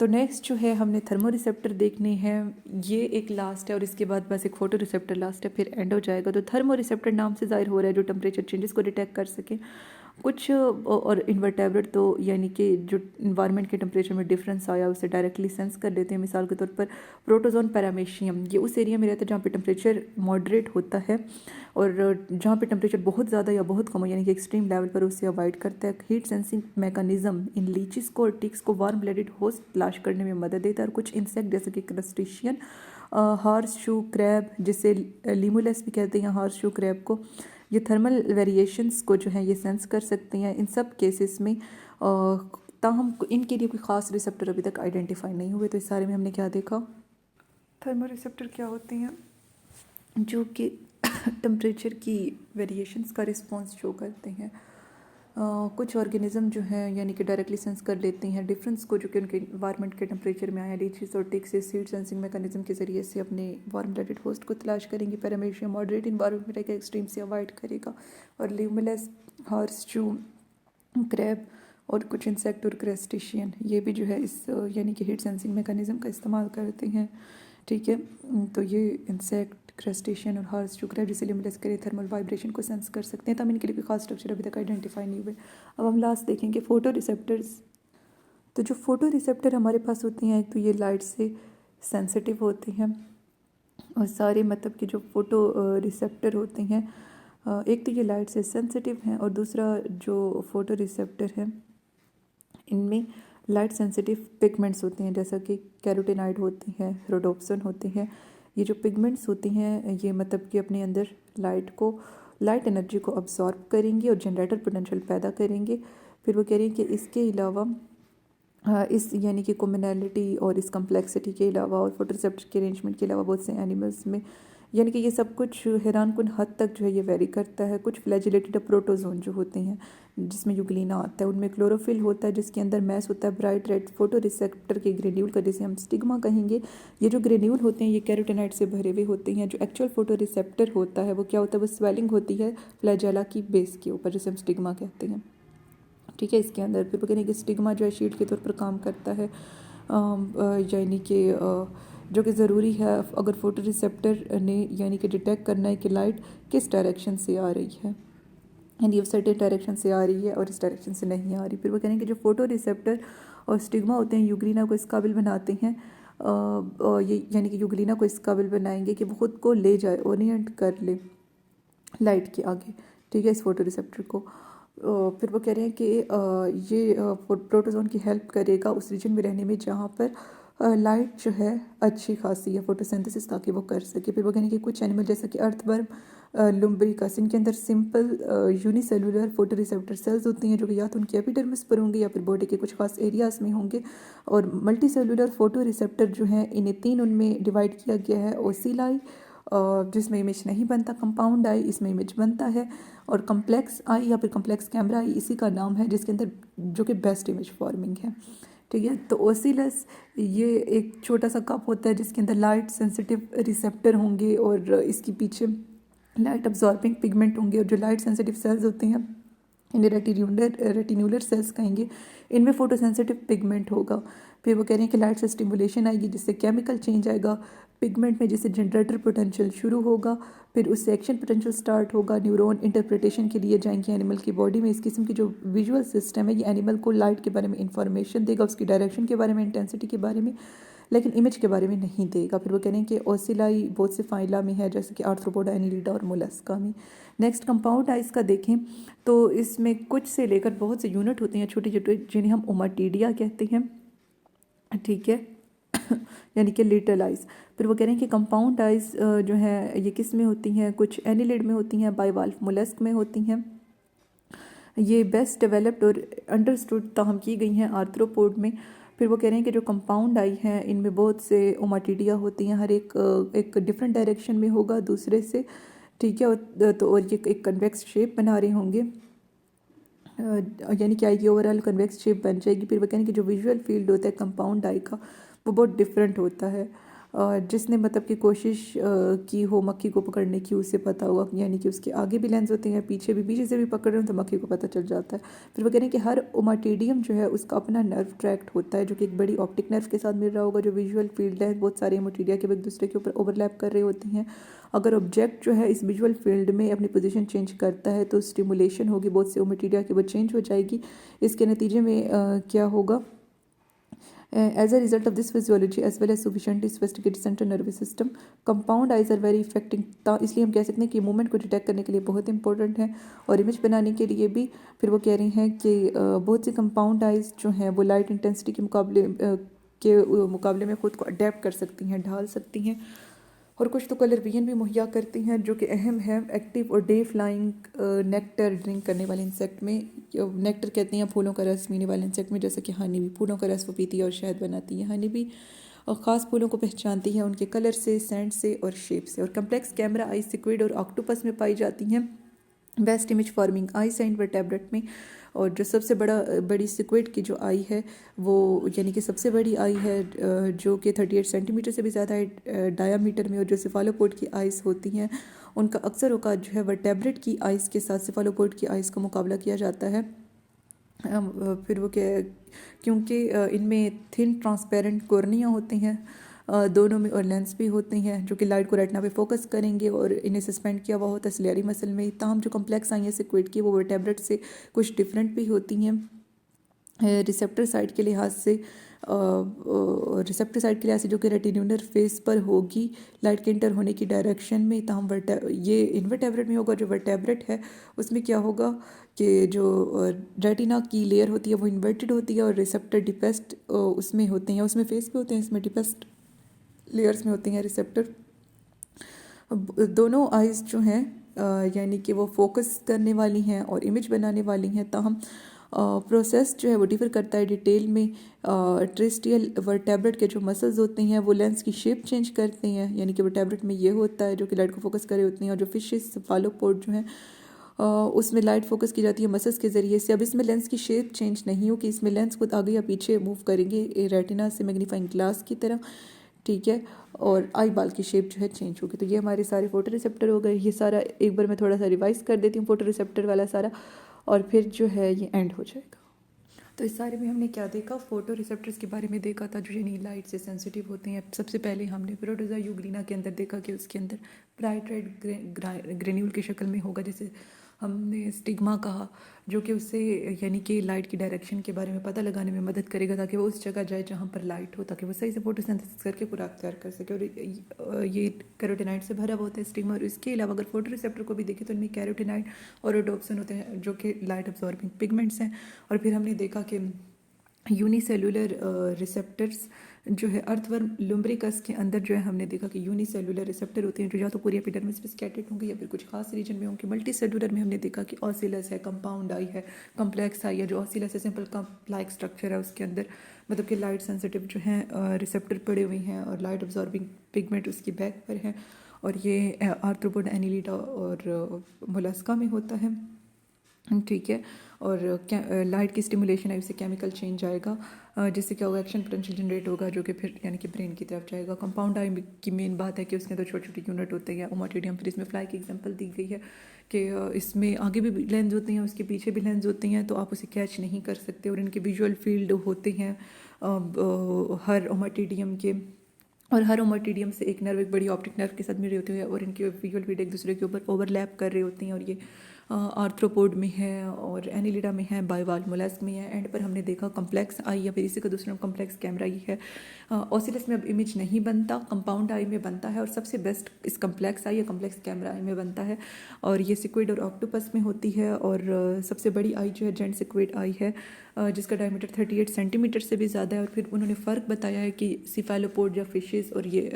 तो नेक्स्ट जो है हमने थर्मो रिसेप्टर देखने हैं, ये एक लास्ट है और इसके बाद बस एक फोटो रिसेप्टर लास्ट है, फिर एंड हो जाएगा। तो थर्मो रिसेप्टर नाम से जाहिर हो रहा है जो टेम्परेचर चेंजेस को डिटेक्ट कर सके कुछ, और इन्वर्टेब्रेट तो यानी कि जो इन्वायरमेंट के टेम्परेचर में डिफरेंस आया उसे डायरेक्टली सेंस कर देते हैं। मिसाल के तौर पर प्रोटोजोन पैरामीशियम, ये उस एरिया में रहता है जहाँ पे टेम्परेचर मॉडरेट होता है और जहाँ पे टेम्परेचर बहुत ज़्यादा या बहुत कम हो यानी कि एक्सट्रीम लेवल पर उसे अवॉइड करता है। हीट सेंसिंग मैकेनिज्म इन लीचिस को और टिक्स को वार्म ब्लडेड होस्ट तलाश करने में मदद देता है। और कुछ इंसेक्ट जैसे कि क्रस्टेशियन, हॉर्स शू क्रैब, जिसे लीमुलस भी कहते हैं हॉर्स शू क्रैब को, ये थर्मल वेरिएशंस को जो है ये सेंस कर सकते हैं। इन सब केसेस में ताहम इनके लिए कोई ख़ास रिसेप्टर अभी तक आइडेंटिफाई नहीं हुए। तो इस सारे में हमने क्या देखा, थर्मल रिसेप्टर क्या होते हैं जो कि टेम्परेचर की वेरिएशंस का रिस्पॉन्स शो करते हैं। कुछ ऑर्गेनिज्म जो हैं यानी कि डायरेक्टली सेंस कर लेते हैं डिफरेंस को जो कि उनके इन्वायरमेंट के टेम्परेचर में आया। लीचीज और टिक्स से हीट सेंसिंग मैकेनिज्म के जरिए से अपने वार्म ब्लडेड होस्ट को तलाश करेंगी। पैरामीशियम मॉडरेट इन्वायरमेंट में रहेगा, एक्सट्रीम से अवॉइड करेगा। और ल्यूमुलस, हॉर्स शू क्रैब और कुछ इंसेक्ट और क्रस्टेशियन ये भी जो है इस यानी कि हीट सेंसिंग मैकेनिज्म का इस्तेमाल करते हैं। ठीक है, तो ये इंसेक्ट, क्रस्टेशियन और हॉर्स शू क्रैब जिसे ल्यूमुलस के थर्मल वाइब्रेशन को सेंस कर सकते हैं। तब इनके लिए कोई खास स्ट्रक्चर अभी तक आइडेंटिफाई नहीं हुए। अब हम लास्ट देखेंगे फोटो रिसेप्टर्स। तो जो फोटो रिसेप्टर हमारे पास होती हैं, एक तो ये लाइट से सेंसिटिव होती हैं और सारे मतलब कि जो फोटो रिसेप्टर होते हैं एक तो ये लाइट से सेंसिटिव हैं और दूसरा जो फोटो रिसेप्टर है इनमें लाइट सेंसिटिव पिगमेंट्स होते हैं जैसा कि कैरोटीनाइड होती हैं, रोडोप्सिन होते हैं। ये जो पिगमेंट्स होती हैं ये मतलब कि अपने अंदर लाइट एनर्जी को अब्जॉर्ब करेंगी और जनरेटर पोटेंशियल पैदा करेंगे। फिर वो कह रही हैं कि इसके अलावा इस यानी कि कॉमनैलिटी और इस कम्प्लेक्सिटी के अलावा और फोटोरिसेप्टर के अरेंजमेंट के अलावा बहुत से एनिमल्स में यानी कि ये सब कुछ हैरानकुन हद तक जो है ये वेरी करता है। कुछ फ्लैजिलेटेड प्रोटोजोन जो होते हैं जिसमें यूग्लिना आता है, उनमें क्लोरोफिल होता है जिसके अंदर मैस होता है ब्राइट रेड फोटो रिसेप्टर के ग्रेन्यूल का, जिसे हम स्टिग्मा कहेंगे। ये जो ग्रेन्यूल होते हैं ये कैरोटीनाइड से भरे हुए होते हैं। जो एक्चुअल फोटो रिसेप्टर होता है वो क्या होता है, वो स्वेलिंग होती है फ्लैजेला की बेस के ऊपर जिसे हम स्टिग्मा कहते हैं। ठीक है, इसके अंदर फिर कहने कि स्टिग्मा जो है शील्ड के तौर पर काम करता है यानी कि जो कि ज़रूरी है अगर फोटो रिसेप्टर ने यानी कि डिटेक्ट करना है कि लाइट किस डायरेक्शन से आ रही है, यानी ये सर्टेन डायरेक्शन से आ रही है और इस डायरेक्शन से नहीं आ रही। फिर वो कहेंगे कि जो फोटो रिसेप्टर और स्टिग्मा होते हैं यूग्लिना को इस काबिल बनाते हैं ये यानी कि यूग्लिना को इस काबिल बनाएंगे कि वो खुद को ले जाए, ओरिएंट कर ले लाइट के आगे। ठीक है, इस फोटो रिसेप्टर को फिर वो कह रहे हैं कि ये प्रोटोजोन की हेल्प करेगा उस रीजन में रहने में जहाँ पर लाइट जो है अच्छी खासी है फोटोसिंथेसिस ताकि वो कर सके। फिर वो कहने कि कुछ एनिमल जैसा कि अर्थवर्म लुम्ब्रिकस, इनके अंदर simple unicellular photo receptor cells होती हैं जो कि या तो उनके एपिडर्मिस पर होंगे या फिर बॉडी के कुछ खास एरियाज़ में होंगे। और मल्टी सेलुलर फोटो रिसेप्टर जो हैं इन्हें 3 उनमें डिवाइड किया गया है। ओसिलाई जिसमें इमेज नहीं बनता, कंपाउंड आई इसमें इमेज बनता है, और कम्प्लेक्स आई या फिर कम्प्लेक्स कैमरा आई इसी का नाम है, जिसके अंदर जो कि बेस्ट इमेज फॉर्मिंग है। ठीक है, तो ओसिलस ये एक छोटा सा कप होता है जिसके अंदर लाइट सेंसिटिव रिसेप्टर होंगे और इसके पीछे लाइट अब्जॉर्बिंग पिगमेंट होंगे, और जो लाइट सेंसिटिव सेल्स होते हैं इन्हें रेटिन्यूलर सेल्स कहेंगे, इनमें फोटो सेंसिटिव पिगमेंट होगा। फिर वो कह रहे हैं कि लाइट से स्टिमुलेशन आएगी जिससे केमिकल चेंज आएगा पिगमेंट में, जिससे जनरेटर पोटेंशियल शुरू होगा, फिर उससे एक्शन पोटेंशियल स्टार्ट होगा, न्यूरॉन इंटरप्रिटेशन के लिए जाएंगे एनिमल की बॉडी में। इस किस्म की जो विजुअल सिस्टम है ये एनिमल को लाइट के बारे में इंफॉर्मेशन देगा, उसकी डायरेक्शन के बारे में, इंटेंसिटी के बारे में, लेकिन इमेज के बारे में नहीं देगा। फिर वो कह रहे हैं कि ओसिलाई बहुत से फाइला में है जैसे कि आर्थ्रोपोडा, एनिलिडा और मोलस्का में। नेक्स्ट कंपाउंड आइज का देखें तो इसमें कुछ से लेकर बहुत से यूनिट होते हैं छोटे छोटे जिन्हें हम ओमाटीडिया कहते हैं। ठीक है यानी कि लिटल आइज। फिर वो कह रहे हैं कि कंपाउंड आइज जो है ये किस में होती हैं, कुछ एनिलिड में होती हैं, बाइवाल्व मोलस्क में होती हैं। ये बेस्ट डेवलप्ड और अंडरस्टूड ताहम की गई हैं आर्थ्रोपोड में। फिर वो कह रहे हैं कि जो कंपाउंड आई हैं इनमें बहुत से ओमाटीडिया होती हैं, हर एक डिफरेंट डायरेक्शन में होगा दूसरे से। ठीक है, तो और ये एक कन्वेक्स शेप बना रहे होंगे, यानी कि आई की ओवरऑल कन्वेक्स शेप बन जाएगी। फिर वो कह रहे हैं कि जो विजुअल फील्ड होता है कंपाउंड आई का वो बहुत डिफरेंट होता है। जिसने मतलब कि कोशिश की हो मक्खी को पकड़ने की उसे पता होगा, यानी कि उसके आगे भी लेंस होते हैं, पीछे भी, पीछे से भी पकड़ रहे हो तो मक्खी को पता चल जाता है। फिर वो कह रहे हैं कि हर ओमाटीडियम जो है उसका अपना नर्व ट्रैक्ट होता है जो कि एक बड़ी ऑप्टिक नर्व के साथ मिल रहा होगा। जो विजुअल फील्ड है बहुत सारे ओमाटीडिया के एक दूसरे के ऊपर ओवरलैप कर रहे होती हैं। अगर ऑब्जेक्ट जो है इस विजुअल फील्ड में अपनी पोजीशन चेंज करता है तो स्टिमुलेशन होगी बहुत से ओमाटीडिया की, वो चेंज हो जाएगी। इसके नतीजे में क्या होगा, as a result of this physiology as well as sufficiently sophisticated central nervous system, compound eyes are very effective। इसलिए हम कह सकते हैं कि मूवमेंट को डिटेक्ट करने के लिए बहुत इंपॉर्टेंट है और इमेज बनाने के लिए भी। फिर वो कह रही हैं कि बहुत सी कंपाउंड आइज जो हैं वो लाइट इंटेंसिटी के मुकाबले में खुद को अडेप्ट कर सकती हैं, ढाल सकती हैं, और कुछ तो कलर विजन भी मुहैया करती हैं जो कि अहम है एक्टिव और डे फ्लाइंग नेक्टर ड्रिंक करने वाले इंसेक्ट में। नेक्टर कहते हैं फूलों का रस पीने वाले इंसेक्ट में, जैसे कि हनी भी फूलों का रस वो पीती है और शहद बनाती है। हनी भी और ख़ास फूलों को पहचानती है उनके कलर से, सेंट से और शेप से। और कम्प्लेक्स कैमरा आई सिक्विड और ऑक्टोपस में पाई जाती हैं। बेस्ट इमेज फॉर्मिंग आई है इनवर्टेब्रेट में। और जो सबसे बड़ी सिक्विड की जो आई है वो यानी कि सबसे बड़ी आई है जो कि 38 सेंटीमीटर से भी ज़्यादा है डायामीटर में। और जो सिफालोपोड की आइज़ होती हैं उनका अक्सर औकात जो है वर्टेब्रेट की आइज़ के साथ सिफालोपोड की आइज़ का मुकाबला किया जाता है। फिर वो क्या, क्योंकि इनमें थिन ट्रांसपेरेंट कॉर्निया होती हैं दोनों में, और लेंस भी होते हैं जो कि लाइट को रेटिना पे फोकस करेंगे, और इन्हें सस्पेंड किया हुआ होता है सिलेरी मसल में। ताहम जो कम्प्लेक्स आई हैं सिक्विड की वो वर्टेब्रेट से कुछ डिफरेंट भी होती हैं रिसेप्टर साइड के लिहाज से। जो कि रेटिन्यूलर फेस पर होगी लाइट के इंटर होने की डायरेक्शन में। ताहम ये इनवर्टेब्रेट में होगा। जो वर्टेब्रेट है उसमें क्या होगा कि जो रेटिना की लेयर होती है वो इन्वर्टेड होती है, और रिसेप्टर डिपेस्ट उसमें होते हैं, उसमें फेस पे होते हैं, इसमें डिपेस्ट लेयर्स में होते हैं रिसेप्टर। दोनों आइज़ जो हैं यानी कि वो फोकस करने वाली हैं और इमेज बनाने वाली हैं। ताहम प्रोसेस जो है वो डिफर करता है डिटेल में। ट्रेस्टियल वर्टेब्रेट के जो मसल्स होते हैं वो लेंस की शेप चेंज करते हैं, यानी कि वर्टेब्रेट में ये होता है जो कि लाइट को फोकस करे होती हैं। और जो फिशेस फालोपोड जो हैं उसमें लाइट फोकस की जाती है मसल्स के ज़रिए से। अब इसमें लेंस की शेप चेंज नहीं हो कि इसमें लेंस को आगे या पीछे मूव करेंगे रेटिना से मैग्नीफाइंग ग्लास की तरह। ठीक है, और आई बाल की शेप जो है चेंज होगी। तो ये हमारे सारे फोटो रिसेप्टर हो गए। ये सारा एक बार मैं थोड़ा सा रिवाइज कर देती हूँ फोटो रिसेप्टर वाला सारा, और फिर जो है ये एंड हो जाएगा। तो इस सारे में हमने क्या देखा, फोटो रिसेप्टर्स के बारे में देखा था जो यानी लाइट से सेंसिटिव होते हैं। सबसे पहले हमने प्रोटोज़ोआ यूग्लिना के अंदर देखा कि उसके अंदर ब्राइट रेड ग्रेन्यूल की शक्ल में होगा, जैसे हमने स्टिग्मा कहा, जो कि उससे यानी कि लाइट की डायरेक्शन के बारे में पता लगाने में मदद करेगा ताकि वो उस जगह जाए जहाँ पर लाइट हो, ताकि वो सही से फोटोसिंथेसिस करके पूरा तैयार कर सके। और ये कैरोटिनाइड से भरा हुआ होता है स्टिग्मा। और इसके अलावा अगर फोटो रिसेप्टर को भी देखें तो इनमें कैरोटिनाइड और रोडोप्सिन होते हैं जो कि लाइट अब्जॉर्बिंग पिगमेंट्स हैं। और फिर हमने देखा कि यूनिसेलुलर रिसेप्टर्स जो है अर्थवर्म लुम्ब्रिकस के अंदर जो है हमने देखा कि यूनिसेलुलर रिसेप्टर होते हैं जो या तो पूरी एपिडर्मिस पे स्कैटर्ड होंगे या फिर कुछ खास रीजन में होंगे। मल्टी सेलुलर में हमने देखा कि ऑसिलस है, कंपाउंड आई है, कॉम्प्लेक्स आई है। जो ऑसिलस है सिंपल लाइक स्ट्रक्चर है, उसके अंदर मतलब कि लाइट सेंसिटिव जो है रिसेप्टर पड़े हुए हैं और लाइट अब्जॉर्बिंग पिगमेंट उसकी बैक पर है। और ये आर्थ्रोपोड, एनिलिडा और मोलस्का में होता है, ठीक है। और लाइट की स्टिमुलेशन है, उससे केमिकल चेंज आएगा जिससे क्या होगा, एक्शन पोटेंशियल जनरेट होगा जो कि फिर यानी कि ब्रेन की तरफ जाएगा। कंपाउंड आई की मेन बात है कि उसके अंदर छोटे छोटे यूनिट होते हैं, ओमाटिडियम। फिर इसमें फ्लाई की एग्जांपल दी गई है कि इसमें आगे भी लेंस होती हैं, उसके पीछे भी लेंस होती हैं, तो आप उसे कैच नहीं कर सकते। और इनके विजुअल फील्ड होते हैं हर ओमाटिडियम के, और हर ओमाटिडियम से एक नर्व, एक बड़ी ऑप्टिक नर्व के साथ मिल रही होती है और इनके विजुअल फील्ड एक दूसरे के ऊपर ओवरलैप कर रही होती हैं। और ये आर्थ्रोपोड में है और एनिलिडा में है, बाइवाल्व मोलस्क में है। एंड पर हमने देखा कॉम्प्लेक्स आई या फिर इसी का दूसरा कॉम्प्लेक्स कैमरा ही है। ऑसिलस में अब इमेज नहीं बनता, कंपाउंड आई में बनता है और सबसे बेस्ट इस कॉम्प्लेक्स आई या कॉम्प्लेक्स कैमरा आई में बनता है। और ये सिक्विड और ऑक्टोपस में होती है। और सबसे बड़ी आई जो है जेंट सिक्विड आई है जिसका डायमीटर 38 सेंटीमीटर से भी ज़्यादा है। और फिर उन्होंने फ़र्क बताया है कि सिफेलोपोड या फिशेस और ये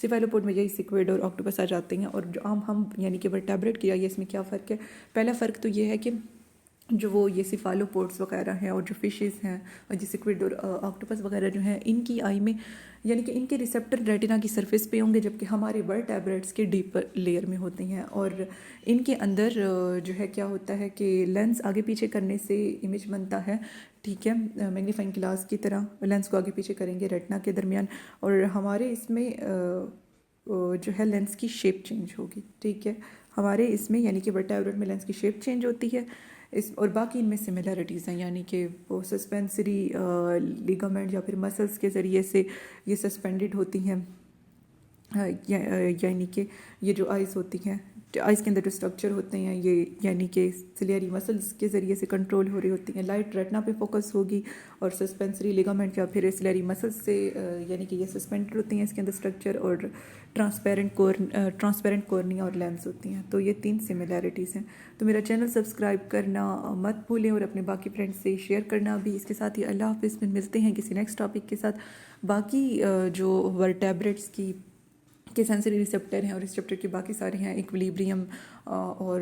सिफेलोपोड में यही सिक्विड और ऑक्टोपस आ जाते हैं। और जो आम हम यानी कि वर्टेब्रेट किया, ये इसमें क्या फ़र्क है? पहला फ़र्क तो ये है कि जो वो ये सिफालोपोड्स वगैरह हैं और जो फिशेस हैं और जो सिक्विड और ऑक्टोपस वगैरह जो हैं, इनकी आई में यानी कि इनके रिसेप्टर रेटिना की सरफेस पे होंगे, जबकि हमारे वर्टेब्रेट्स के डीपर लेयर में होती हैं। और इनके अंदर जो है क्या होता है कि लेंस आगे पीछे करने से इमेज बनता है, ठीक है, मैग्नीफाइंग ग्लास की तरह लेंस को आगे पीछे करेंगे रेटिना के दरमियान। और हमारे इसमें जो है लेंस की शेप चेंज होगी, ठीक है, हमारे इसमें यानी कि वर्टेब्रेट में लेंस की शेप चेंज होती है इस। और बाकी इनमें सिमिलरिटीज़ हैं, यानी कि वो सस्पेंसरी लिगामेंट या फिर मसल्स के ज़रिए से ये सस्पेंडेड होती हैं। यानी कि ये जो आइज़ होती हैं, आइज़ के अंदर जो स्ट्रक्चर होते हैं ये यानी कि सिलियरी मसल्स के ज़रिए से कंट्रोल हो रही होती हैं। लाइट रेटिना पे फोकस होगी और सस्पेंसरी लिगामेंट या फिर सिलियरी मसल्स से यानी कि ये सस्पेंडेड होती हैं इसके अंदर स्ट्रक्चर। और ट्रांसपेरेंट कॉर्निया और लेंस होती हैं। तो ये 3 सिमिलैरिटीज़ हैं। तो मेरा चैनल सब्सक्राइब करना मत भूलें और अपने बाकी फ्रेंड्स से शेयर करना भी। इसके साथ ही अल्लाह हाफ़िज़, में मिलते हैं किसी नेक्स्ट टॉपिक के साथ। बाकी जो वर्टेब्रेट्स की के सेंसरी रिसेप्टर हैं और रिसेप्टर के बाकी सारे हैं, इक्विलिब्रियम और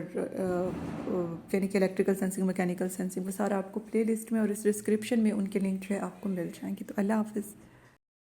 यानी कि इलेक्ट्रिकल सेंसिंग, मैकेनिकल सेंसिंग, वो सारा आपको प्लेलिस्ट में और इस डिस्क्रिप्शन में उनके लिंक जो है आपको मिल जाएंगे। तो अल्लाह हाफ़िज़।